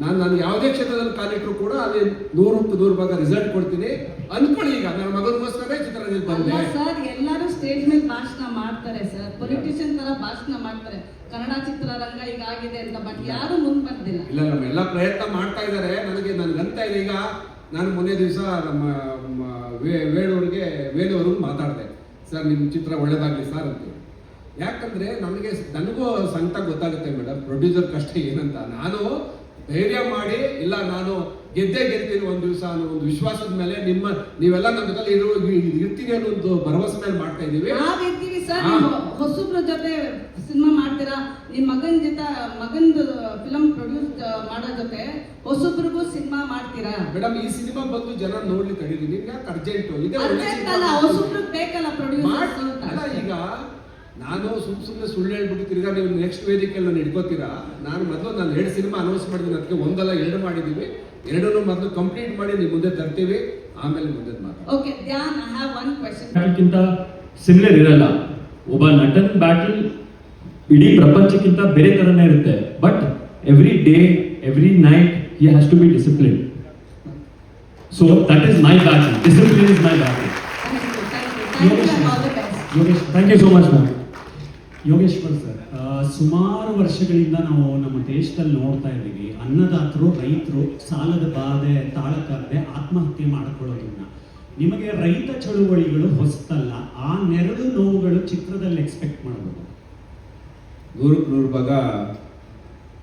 ನಾನು ಯಾವುದೇ ಕ್ಷೇತ್ರದಲ್ಲಿ ಕಾಲಿಟ್ಟರು ಕೂಡ ಅಲ್ಲಿ 100% ರಿಸಲ್ಟ್ ಕೊಡ್ತೀನಿ ಅನ್ಕೊಳ್ಳಿ. ಈಗ ನನ್ನ ಮಗನಿಗೋಸ್ಕರ ಚಿತ್ರರಂಗಕ್ಕೆ ಬಂದೆ. ಸರ್, ಎಲ್ಲರೂ ಸ್ಟೇಜ್ ಮೇಲೆ ಭಾಷಣ ಮಾಡ್ತಾರೆ. ಮಾಡ್ತಾರೆ ಸರ್, ಪೊಲಿಟಿಷಿಯನ್ ತರ ಭಾಷಣ ಮಾಡ್ತಾರೆ. ಕನ್ನಡ ಚಿತ್ರರಂಗ ಈಗಾಗಿದೆ ಅಂತ, ಬಟ್ ಯಾರು ಮುಂದೆ ಬರ್ದಿಲ್ಲ. ಇಲ್ಲ, ನಮ್ಮೆಲ್ಲ ಪ್ರಯತ್ನ ಮಾಡ್ತಾ ಇದ್ದಾರೆ. ನನಗಂತ ಇದೆ. ಈಗ ನಾನು ಮೊನ್ನೆ ದಿವಸ ನಮ್ಮ ವೇಣುವ್ರಿಗೆ ಮಾತಾಡಿದೆ, ಸರ್ ನಿಮ್ಮ ಚಿತ್ರ ಒಳ್ಳೇದಾಗಲಿ ಸರ್ ಅಂತ. ಯಾಕಂದ್ರೆ ನನಗೂ ಸಂಕಟ ಗೊತ್ತಾಗುತ್ತೆ ಮೇಡಮ್, ಪ್ರೊಡ್ಯೂಸರ್ ಕಷ್ಟ ಏನಂತ. ನಾನು ಧೈರ್ಯ ಮಾಡಿ, ಇಲ್ಲ ನಾನು ಗೆದ್ತೀನಿ ಒಂದು ದಿವಸ ಅನ್ನೋ ಒಂದು ವಿಶ್ವಾಸದ ಮೇಲೆ ನೀವೆಲ್ಲ ನಮ್ಮ ಜೊತೆ ಇರ್ತೀವಿ ಅನ್ನೋ ಒಂದು ಭರವಸೆ ಮೇಲೆ ಮಾಡ್ತಾ ಇದೀವಿ. ನಾವಿರ್ತೀವಿ ಸರ್. ಹೊಸಬ್ರ ಜೊತೆ ಸಿನಿಮಾ ಮಾಡ್ತೀರಾ, ನಿಮ್ಮ ಮಗಂದು ಫಿಲಂ ಪ್ರೊಡ್ಯೂಸ್ ಮಾಡೋ ಜೊತೆ ಹೊಸಬ್ರಿಗೂ ಸಿನಿಮಾ ಮಾಡ್ತೀರಾ ಮೇಡಮ್? ಈ ಸಿನಿಮಾ ಬಂದು ಜನ ನೋಡ್ಲಿ ತಡೀರಿ, ನಿಮ್ಗೆ ಯಾಕೆ ಅರ್ಜೆಂಟು? ಹೊಸಬ್ರಿಗೆ ಬೇಕಲ್ಲ ಪ್ರೊಡ್ಯೂಸ್. ಈಗ ನಾನು ಸುಮ್ಮನೆ ಸುಳ್ಳು ಹೇಳ್ಬಿಟ್ಟು ತಿರ್ಗಾ ನೀವು ನೆಕ್ಸ್ಟ್ ವೇದಿಕೆಯಲ್ಲಿ ನಾನು ಹಿಡ್ಕೋತೀರಾ? ನಾನು 2 ಸಿನಿಮಾ ಅನೌನ್ಸ್ ಮಾಡಿದ್ದೀನಿ, ಅದಕ್ಕೆ 1 ಅಲ್ಲ 2 ಮಾಡಿದ್ದೀವಿ. 2 ಮೊದಲು ಕಂಪ್ಲೀಟ್ ಮಾಡಿ ನೀವು ಮುಂದೆ ತರ್ತೀವಿ, ಆಮೇಲೆ ಮುಂದೆ ಮಾತಾಡ್ತೀವಿ. Okay Dhyan, I have one question. ಬ್ಯಾಟಲ್ಗಿಂತ ಸಿಮಿಲರ್ ಇರಲ್ಲ. ಒಬ್ಬ ನಟನ್ ಬ್ಯಾಟಲ್ ಇಡೀ ಪ್ರಪಂಚಕ್ಕಿಂತ ಬೇರೆ ತರನೇ ಇರುತ್ತೆ. But every day, every night he has to be discipline. So that is my battle. Discipline is my battle. Thank you so much ma'am. Yogeshwar sir, ಸುಮಾರು ವರ್ಷಗಳಿಂದ ನಾವು ನಮ್ಮ ದೇಶದಲ್ಲಿ ನೋಡ್ತಾ ಇದ್ದೀವಿ, ಅನ್ನದಾತರು, ರೈತರು ಸಾಲದ ಬಾಧೆ ತಾಳಕ್ಕಾಗದೆ ಆತ್ಮಹತ್ಯೆ ಮಾಡಿಕೊಳ್ಳೋದನ್ನ. ನಿಮಗೆ ರೈತ ಚಳುವಳಿಗಳು ಹೊಸತಲ್ಲ, ಆ ನೆರಳು ನೋವುಗಳು ಚಿತ್ರದಲ್ಲಿ ಎಕ್ಸ್ಪೆಕ್ಟ್ ಮಾಡ್ಬೋದು? 100% ಭಾಗ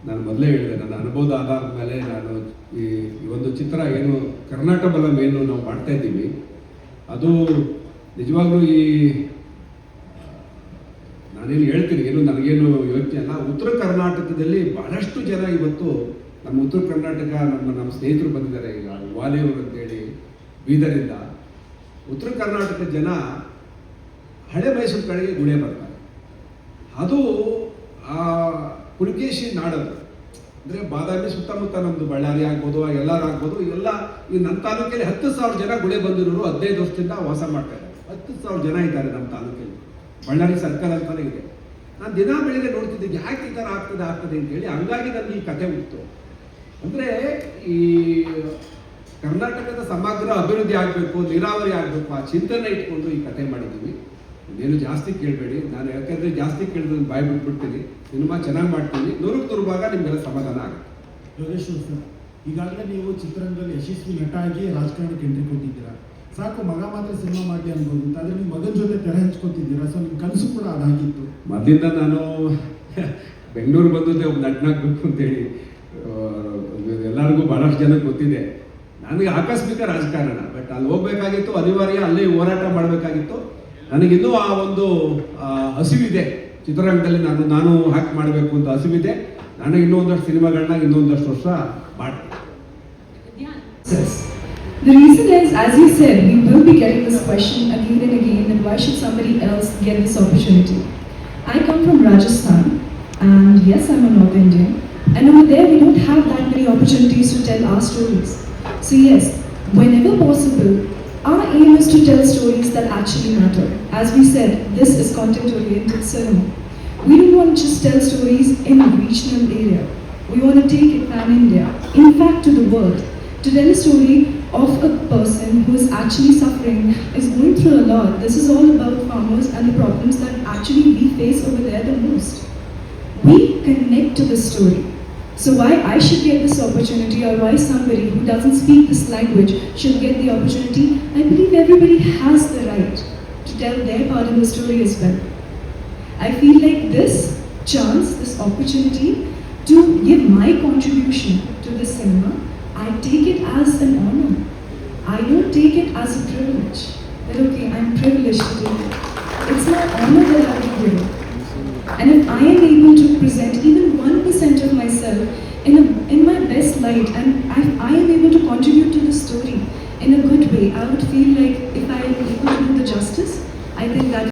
ನಾನು ಮೊದಲೇ ಹೇಳಿದೆ, ನನ್ನ ಅನುಭವದ ಆಧಾರದ ಮೇಲೆ ನಾನು ಈ ಒಂದು ಚಿತ್ರ ಏನು ಕರ್ನಾಟಕ ಬಲಂ ಏನು ನಾವು ಮಾಡ್ತಾ ಇದ್ದೀವಿ, ಅದು ನಿಜವಾಗ್ಲೂ ನಾನೇನು ಹೇಳ್ತೀನಿ, ನನಗೇನು ಯೋಚನೆ ಅಲ್ಲ. ಉತ್ತರ ಕರ್ನಾಟಕದಲ್ಲಿ ಬಹಳಷ್ಟು ಜನ ಇವತ್ತು ನಮ್ಮ ಉತ್ತರ ಕರ್ನಾಟಕ ನಮ್ಮ ಸ್ನೇಹಿತರು ಬಂದಿದ್ದಾರೆ. ಈಗ ವಾಲೆಯವರು ಅಂತೇಳಿ ಬೀದರಿಂದ ಉತ್ತರ ಕರ್ನಾಟಕದ ಜನ ಹಳೆ ಮೈಸೂರು ಕಡೆಗೆ ಗುಳೆ ಬರ್ತಾರೆ. ಅದು ಪುಲಕೇಶಿ ನಾಡದು ಅಂದರೆ ಬಾದಾಮಿ ಸುತ್ತಮುತ್ತ, ನಮ್ಮದು ಬಳ್ಳಾರಿ ಆಗ್ಬೋದು, ಎಲ್ಲರೂ ಆಗ್ಬೋದು, ಎಲ್ಲ ಈ ನಮ್ಮ ತಾಲೂಕಲ್ಲಿ 10,000 ಜನ ಗುಳೆ ಬಂದಿರೋರು 15 ವರ್ಷದಿಂದ ವಾಸ ಮಾಡ್ತಾ ಇದ್ದಾರೆ. 10,000 ಜನ ಇದ್ದಾರೆ ನಮ್ಮ ತಾಲೂಕಲ್ಲಿ. ಬಳ್ಳಾರಿ ಸರ್ಕಲ್ ಅಂತಾನೆ ಇದೆ. ನಾನು ದಿನ ಬೆಳಿಗ್ಗೆ ನೋಡ್ತಿದ್ದೆ ಯಾಕೆ ಈ ಥರ ಆಗ್ತದೆ ಅಂತೇಳಿ. ಹಂಗಾಗಿ ನನಗೆ ಈ ಕಥೆ ಹುಟ್ಟಿತು. ಅಂದರೆ ಈ ಕರ್ನಾಟಕದ ಸಮಗ್ರ ಅಭಿವೃದ್ಧಿ ಆಗಬೇಕು, ನೀರಾವರಿ ಆಗಬೇಕು, ಆ ಚಿಂತನೆ ಇಟ್ಕೊಂಡು ಈ ಕಥೆ ಮಾಡಿದ್ದೀವಿ. ಏನು ಜಾಸ್ತಿ ಕೇಳಬೇಡಿ, ನಾನು ಯಾಕಂದರೆ ಜಾಸ್ತಿ ಕೇಳಿದ್ರೆ ಬಾಯಿ ಬಿಟ್ಬಿಡ್ತೀನಿ. ಸಿನಿಮಾ ಚೆನ್ನಾಗಿ ಮಾಡ್ತೀನಿ, 100% ಭಾಗ ನಿಮಗೆಲ್ಲ ಸಮಾಧಾನ ಆಗುತ್ತೆ. ಯೋಗೇಶ್ವರ್ ಸರ್, ಈಗಾಗಲೇ ನೀವು ಚಿತ್ರರಂಗದಲ್ಲಿ ಯಶಸ್ವಿ ನಟ ಆಗಿ ರಾಜಕಾರಣಕ್ಕೆ ಎಂಟ್ರಿ ಕೊಟ್ಟಿದ್ದೀರಾ. ಸಾಕು ಮಗ ಮಾತ್ರ ಸಿನಿಮಾ ಮಾಡಿ ಅನ್ಬೋದು, ಆದರೆ ನಿಮ್ಮ ಮಗನ ಜೊತೆ ತೆರೆ ಹಂಚ್ಕೊತಿದ್ದೀರಾ. ಸೊ ನಿಮ್ಮ ಕನಸು ಕೂಡ ಅದಾಗಿತ್ತು. ಮೊದಲಿಂದ ನಾನು ಬೆಂಗಳೂರು ಬಂದದ್ದೇ ಒಬ್ಬ ನಟನಾಗಬೇಕು ಅಂತೇಳಿ ಎಲ್ಲರಿಗೂ ಭಾಳಷ್ಟು ಜನಕ್ಕೆ ಗೊತ್ತಿದೆ. ನನಗೆ ಆಕಸ್ಮಿಕ ರಾಜಕಾರಣ, ಬಟ್ ಅಲ್ಲಿ ಹೋಗ್ಬೇಕಾಗಿತ್ತು, ಅನಿವಾರ್ಯ, ಅಲ್ಲೇ ಹೋರಾಟ ಮಾಡಬೇಕಾಗಿತ್ತು. ನನಗಿನ್ನೂ ಆ ಒಂದು ಹಸಿವಿದೆ ಚಿತ್ರರಂಗದಲ್ಲಿ, ನಾನು ಹಾಕಿ ಮಾಡಬೇಕು ಅಂತ ಹಸಿವಿದೆ. ನನಗೆ ಇನ್ನೊಂದಷ್ಟು ಸಿನಿಮಾಗಳನ್ನ ಇನ್ನೊಂದಷ್ಟು ವರ್ಷ ಮಾಡ್ತೀನಿ. The reason is, as you said, we will be getting this question again and again, that why should somebody else get this opportunity? I come from Rajasthan, and yes, I'm a North Indian, and over there we don't have that many opportunities to tell our stories. So yes, whenever possible, our aim is to tell stories that actually matter. As we said, this is content-oriented cinema. We don't want to just tell stories in a regional area. We want to take it pan-India, in fact to the world, to tell a story of a person who is actually suffering, is going through a lot. This is all about farmers and the problems that actually we face over there the most. We connect to the story. So why I should get this opportunity, or why somebody who doesn't speak this language should get the opportunity, I believe everybody has the right to tell their part in the story as well. I feel like this chance, this opportunity to give my contribution to the cinema, I take it as an honor. I don't take it as a privilege. That okay, I'm privileged to do it. It's my honor that I've been given. And if I am able to present even 1% of myself in my best light, and I am able to contribute to the story in a good way, I would feel like if I am able to do the justice, I think that